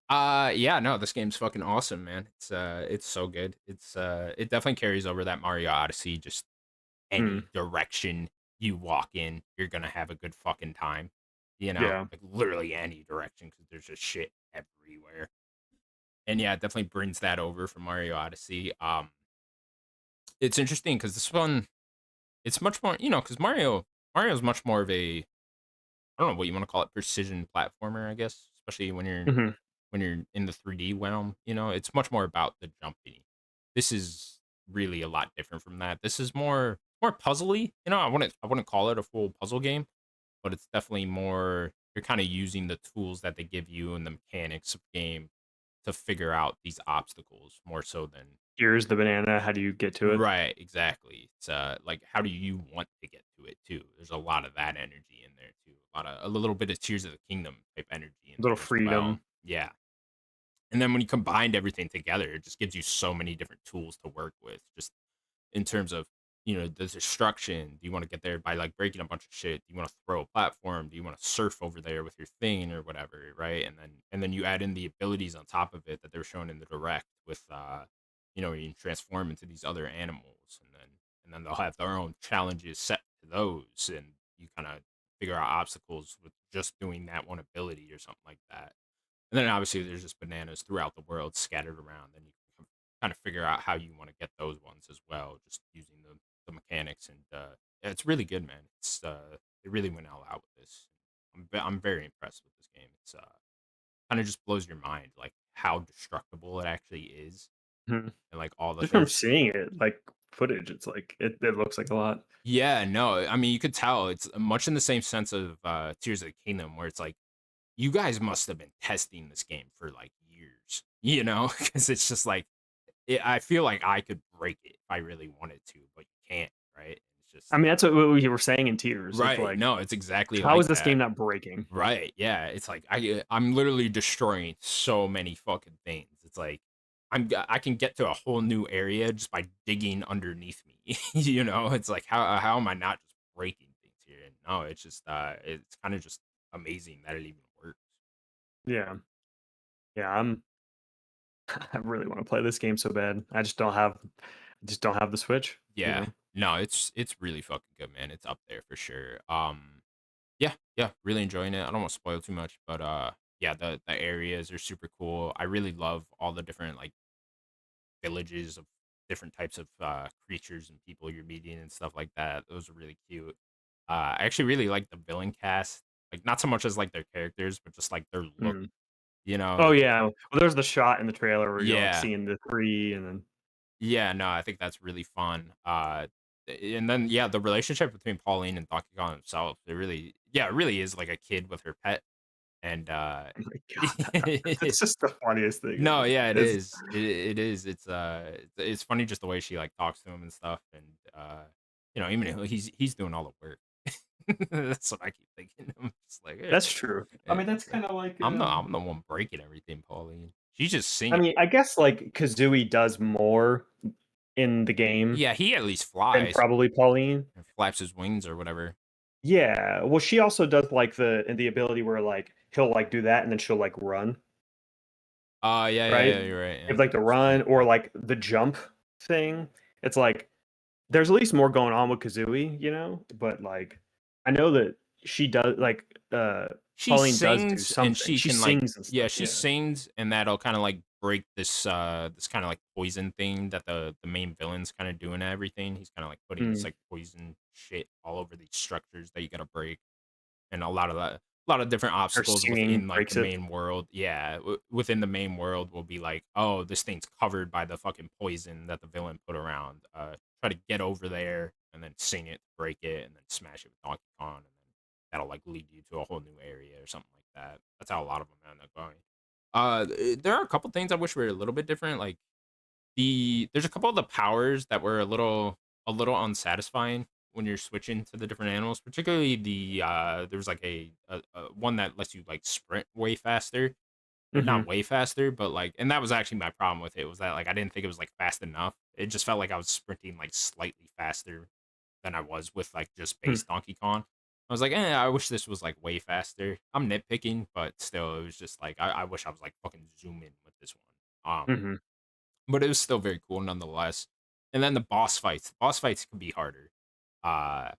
Daniel. Yeah, no, this game's fucking awesome, man. It's so good. It definitely carries over that Mario Odyssey. Just Hmm. any direction you walk in, you're gonna have a good fucking time. Yeah. Like literally any direction because there's just shit everywhere. And yeah, it definitely brings that over from Mario Odyssey. It's interesting because this one, it's much more, because Mario's much more of a, I don't know what you want to call it, precision platformer, I guess, especially Hmm. when you're in the 3D realm. It's much more about the jumping. This is really a lot different from that. This is more puzzly. I wouldn't call it a full puzzle game, but it's definitely more, you're kind of using the tools that they give you and the mechanics of game to figure out these obstacles more so than. Here's the banana. How do you get to it? Right, exactly. It's like how do you want to get to it too? There's a lot of that energy in there too. A little bit of Tears of the Kingdom type energy in Little there as well. freedom. Yeah. And then when you combined everything together, it just gives you so many different tools to work with. Just in terms of the destruction. Do you want to get there by like breaking a bunch of shit? Do you want to throw a platform? Do you want to surf over there with your thing or whatever, right? And then you add in the abilities on top of it that they're showing in the direct with you can transform into these other animals, and then they'll have their own challenges set to those, and you kind of figure out obstacles with just doing that one ability or something like that. And then obviously there's just bananas throughout the world scattered around, and you can kind of figure out how you want to get those ones as well, just using the mechanics. And yeah, it's really good, man. It really went all out with this. I'm very impressed with this game. It's kind of just blows your mind like how destructible it actually is, Mhm. and like all the Just from there's. seeing it, like footage, it's like it looks like a lot. Yeah, no, I mean you could tell it's much in the same sense of Tears of the Kingdom, where it's like you guys must have been testing this game for like years, because it's just like I feel like I could break it if I really wanted to, but you can't, right? It's just I mean, that's what we were saying in Tears. It's right. like, No, it's exactly how like is this that. game not breaking? Right. Yeah. It's like I'm literally destroying so many fucking things. It's like I can get to a whole new area just by digging underneath me. It's like how am I not just breaking things here? And no, it's just it's kind of just amazing that it even works. Yeah, yeah. I really want to play this game so bad. Just don't have the Switch. You Yeah. know. No, it's really fucking good, man. It's up there for sure. Yeah, yeah, really enjoying it. I don't want to spoil too much, but yeah, the areas are super cool. I really love all the different like villages of different types of creatures and people you're meeting and stuff like that. Those are really cute. I actually really like the villain cast. Like not so much as like their characters, but just like their look, Mm. you know? Oh Like yeah. Well, there's the shot in the trailer where you're like yeah. seeing the three, and then Yeah, no, I think that's really fun. And then yeah, the relationship between Pauline and Donkey Kong himself, it really is like a kid with her pet. And oh my god, that's just the funniest thing no, ever. yeah, it It's, is. It is. It's funny just the way she like talks to him and stuff, and even though he's doing all the work. That's what I keep thinking. I'm just like, that's true. I eh, mean, that's kind of like. I'm the one breaking everything, Pauline. She's just I singing. mean, I guess like Kazooie does more in the game Yeah, he at least than flies probably Pauline. and flaps his wings or whatever. Yeah, well, she also does like the ability where like he'll like do that and then she'll like run, Yeah, yeah, right? yeah. You're right. Yeah, If like the she's run really or cool. like the jump thing. It's like there's at least more going on with Kazooie, but like I know that she does like She Pauline does do sings and something. she She can like sings and yeah, stuff. she Yeah. sings and that'll kind of like break this kind of like poison thing that the main villain's kind of doing and everything. He's kind of like putting this Mm. like poison shit all over these structures that you got to break, and a lot of different Her obstacles singing within like the breaks it. main world. Yeah, within the main world will be like, oh, this thing's covered by the fucking poison that the villain put around. Try to get over there and then sing it, break it, and then smash it with Donkey Kong. that'll like lead you to a whole new area or something like that. That's how a lot of them end up going. There are a couple things I wish were a little bit different. Like there's a couple of the powers that were a little unsatisfying when you're switching to the different animals. Particularly there's like a one that lets you like sprint way faster, not Hmm. way faster, but like, and that was actually my problem with it was that like I didn't think it was like fast enough. It just felt like I was sprinting like slightly faster than I was with like just base Donkey Kong. I was like, I wish this was like way faster. I'm nitpicking, but still, it was just like I wish I was like fucking zooming with this one. Hmm. But it was still very cool nonetheless. And then the boss fights. Boss fights can be harder. Uh,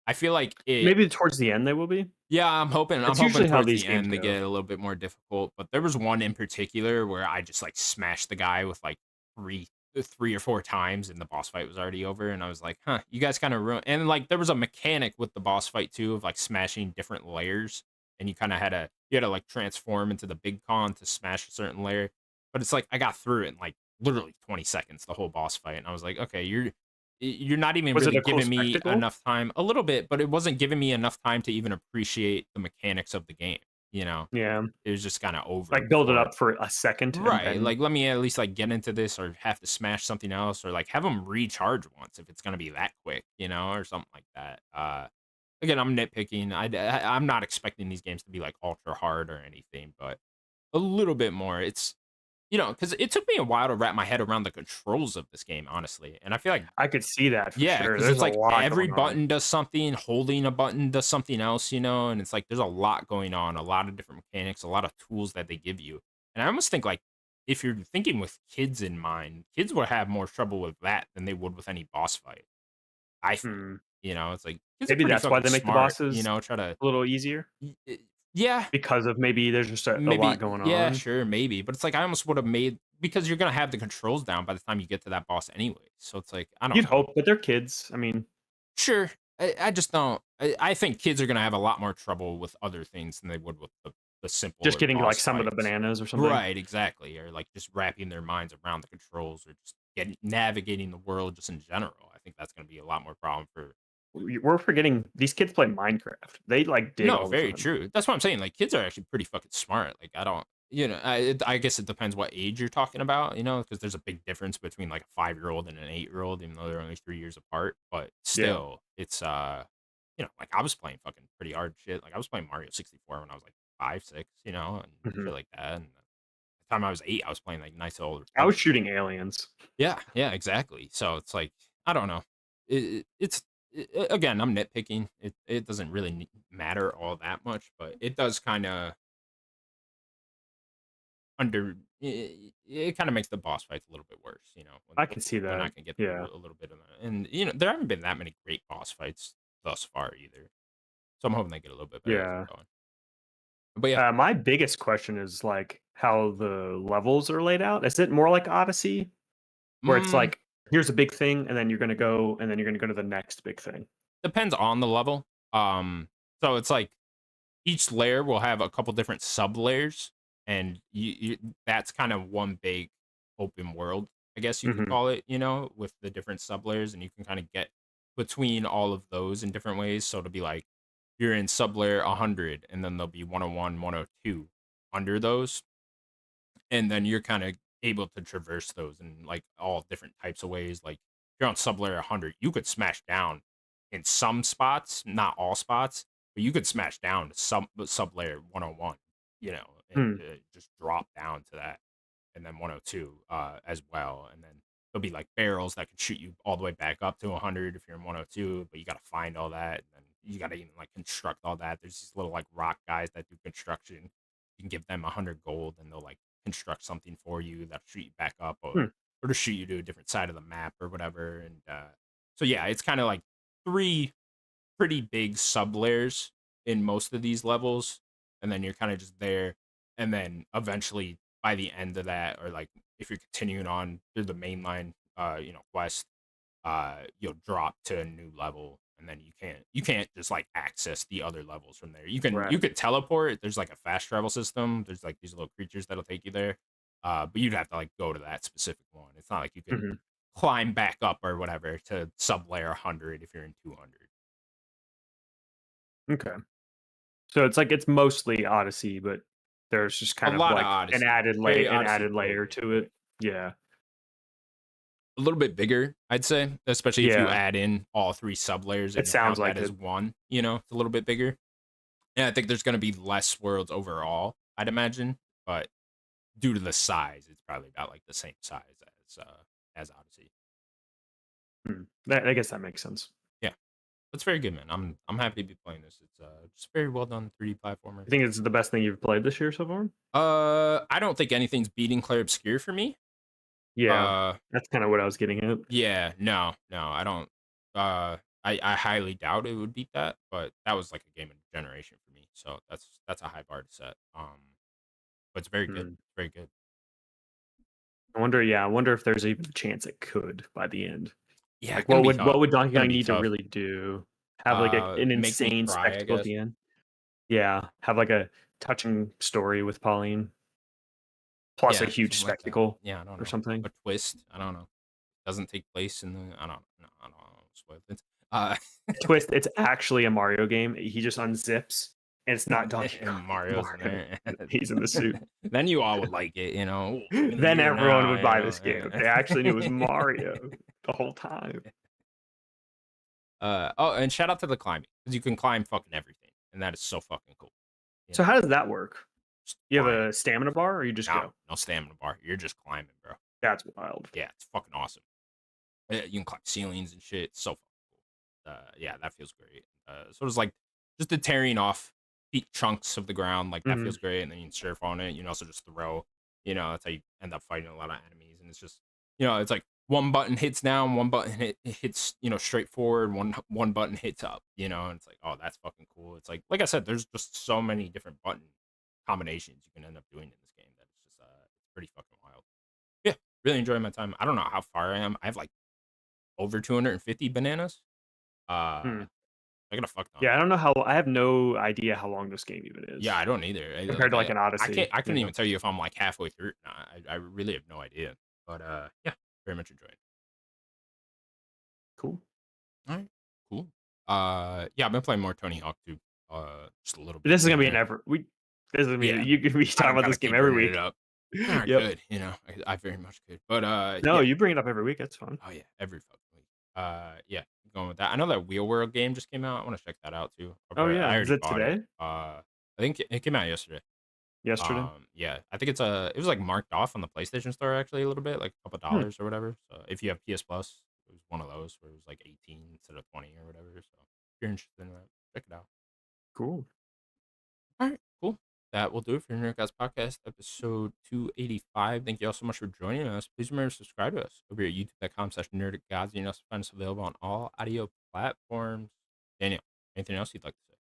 I feel like it. Maybe towards the end they will be. Yeah, I'm That's hoping usually how towards these the games end they go. get a little bit more difficult, but there was one in particular where I just, like, smashed the guy with, like, 3 3 or 4 times, and the boss fight was already over, and I was like, "Huh, you guys kinda ruin." And, like, there was a mechanic with the boss fight too of, like, smashing different layers, and you had to, like, transform into the big con to smash a certain layer, but it's like, I got through it in, like, literally 20 seconds, the whole boss fight, and I was like, "Okay, you're not even Was it really a cool giving me spectacle? enough time." A little bit, but it wasn't giving me enough time to even appreciate the mechanics of the game, you know? Yeah, It was just kinda over like build it before. up for a second and Right, then like, let me at least, like, get into this or have to smash something else or, like, have them recharge once if it's gonna be that quick, or something like that. Again, I'm nitpicking. I'm not expecting these games to be, like, ultra hard or anything, but a little bit more. Because it took me a while to wrap my head around the controls of this game, honestly, and I feel like I could see that for yeah, sure. because There's it's a like lot every going on. button does something, holding a button does something else, and it's like there's a lot going on, a lot of different mechanics, a lot of tools that they give you. And I almost think like if you're thinking with kids in mind, kids will have more trouble with that than they would with any boss fight. I think. Hmm. It's like kids are Maybe pretty that's why fucking they make the smart, bosses try to a little easier yeah, because of maybe there's just a lot maybe going yeah, on. sure, maybe. But it's like I almost would have made because you're gonna have the controls down by the time you get to that boss anyway. So it's like, I don't You'd know. hope, but they're kids. I mean, Sure. I just don't. I think kids are gonna have a lot more trouble with other things than they would with the just simpler getting like boss some of the fights. bananas or something. Right, exactly. Or like just wrapping their minds around the controls or just navigating the world just in general. I think that's gonna be a lot more problem for. We're forgetting these kids play Minecraft. They like dig No, all the very time. true. That's what I'm saying. Like kids are actually pretty fucking smart. Like I don't, I guess it depends what age you're talking about. Because there's a big difference between like a 5-year-old and an 8-year-old, even though they're only 3 years apart. But Yeah. still, it's like I was playing fucking pretty hard shit. Like I was playing Mario 64 when I was like 5, 6, and Mhm. shit like that. And the time I was 8, I was playing like nice old I was Republic shooting games. aliens. Yeah, yeah, exactly. So it's like I don't know. Again, I'm nitpicking. It doesn't really matter all that much, but it does kind of it kind of makes the boss fights a little bit worse. When I can see when I that. can get Yeah. through a little bit of that, and there haven't been that many great boss fights thus far either. So I'm hoping they get a little bit better as Yeah. we're going. But yeah, My biggest question is like how the levels are laid out. Is it more like Odyssey, where it's mm, like here's a big thing, and then you're gonna go, and then you're gonna go to the next big thing? depends on the level. So it's like each layer will have a couple different sub layers, and that's kind of one big open world, I guess you could Hmm. call it, with the different sub layers, and you can kind of get between all of those in different ways. So to be like you're in sub layer 100, and then there'll be 101, 102 under those, and then you're kind of able to traverse those in like all different types of ways. Like if you're on sub layer 100, you could smash down in some spots, not all spots, but you could smash down to sub layer 101, and Hmm. just drop down to that, and then 102 as well, and then there'll be like barrels that can shoot you all the way back up to 100 if you're in 102, but you got to find all that, and then you got to even like construct all that. There's these little like rock guys that do construction. You can give them 100 gold, and they'll like construct something for you that'll shoot you back up, Hmm. or to shoot you to a different side of the map or whatever. And so yeah, it's kind of like three pretty big sub layers in most of these levels, and then you're kind of just there, and then eventually by the end of that, or like if you're continuing on through the mainline, quest, you'll drop to a new level, and then you can't just like access the other levels from there. You Right. could teleport. There's like a fast travel system. There's like these little creatures that'll take you there, but you'd have to like go to that specific one. It's not like you can Hmm. climb back up or whatever to sub layer 100 if you're in 200. Okay. So it's like it's mostly Odyssey, but there's just A kind of lot of like an Odyssey, added very Odyssey layer focused. to it. Yeah. A little bit bigger, I'd say, especially if you Yeah. add in all 3 sub layers It and sounds count that like as it. one. It's a little bit bigger. And I think there's going to be less worlds overall, I'd imagine, but due to the size, it's probably about like the same size as Odyssey. I guess that makes sense. Yeah, that's very good, man. I'm happy to be playing this. It's just very well done 3D platformer. You think it's the best thing you've played this year so far? I don't think anything's beating Clair Obscur for me. Yeah. Uh, That's kind of what I was getting at. yeah, no, I don't. I highly doubt it would beat that, but that was like a game of generation for me. So that's a high bar to set. But it's very good. Hmm. Very good. I wonder if there's even a chance it could by the end. Yeah, Like it's gonna be what tough. would It's Donkey gonna Kong be need to tough. really do? Have like an Make me insane cry, I spectacle at guess. the end? Yeah, have like a touching story with Pauline plus a Yeah, huge something like that. spectacle Yeah, I don't or know. something. A twist. I don't know. Doesn't take place in the. I don't know. Spoil it. Twist, it's actually a Mario game. He just unzips and it's not Donkey And Kong, it's Mario's in Mario. there. He's in the suit. Then you all would like it. Ooh, I'm in Then here everyone now. would buy this game if they actually knew it was Mario the whole time. Oh, and shout out to the climbing because you can climb fucking everything, and that is so fucking cool. So how does that work? Just You have climb. a stamina bar or you just No, go? no stamina bar. You're just climbing, bro. That's wild. Yeah, it's fucking awesome. You can climb ceilings and shit. It's so fucking cool. Yeah, that feels great. So it's like just the tearing off chunks of the ground, like that Mhm. feels great. And then you can surf on it. You can also just throw. That's how you end up fighting a lot of enemies. And it's just, it's like one button hits down, one button hits, straight forward, one button hits up. And it's like, oh, that's fucking cool. It's like I said, there's just so many different button combinations you can end up doing in this game that it's just it's pretty fucking wild. Yeah, really enjoying my time. I don't know how far I am. I have like over 250 bananas. Hmm. I got a fuck ton. Yeah, I don't know how I have no idea how long this game even Yeah, is I don't either. compared to like an I can't. Odyssey, I you couldn't know? even tell you if I'm like halfway through it. Nah, I really have no idea. But yeah, very much enjoying. Cool. All right, cool. Yeah, I've been playing more Tony Hawk too. Just a little bit This is here gonna and be an there. ever we this is gonna be Yeah, you could be talking I about gotta this game keep every bringing it week. up. I Yep. could, I very much could. But No, yeah. you bring it up every week, that's fun. Oh yeah, every fucking week. Yeah, going with that. I know that Wheel World game just came out. I want to check that out too. Oh, I yeah. Is already it bought it. today? I think it came out yesterday. Yesterday? Yeah, I think it was like marked off on the PlayStation Store actually a little bit, like a couple Hmm, dollars or whatever. So if you have PS Plus, it was one of those where it was like 18 instead of 20 or whatever. So if you're interested in that, check it out. cool. All right, cool. That will do it for Nerdic Podcast episode 285. Thank you all so much for joining us. Please remember to subscribe to us over at youtube.com/nerdicgods. You can also find us available on all audio platforms. Daniel, anything else you'd like to say?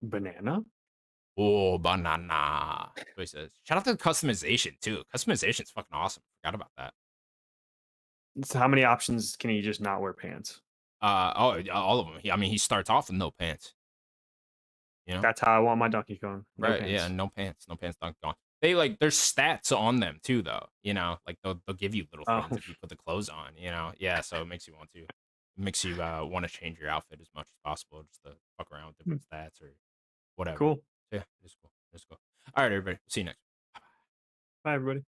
Banana? Oh, banana. That's what he says. Shout out to the customization too. Customization's fucking awesome. Forgot about that. So how many options can you just not wear pants? Oh, yeah, all of them. I mean, he starts off with no pants. You know, That's how I want my Donkey Kong. No right? Yeah, pants. no pants, Donkey Kong. They like there's stats on them too, though. Like they'll give you little Oh, things if you put the clothes on. Yeah. So it makes you want to. It makes you want to change your outfit as much as possible, just to fuck around with hmm, different stats or whatever. cool. So yeah, it's cool. It's cool. All right, everybody. See you next. Bye, everybody.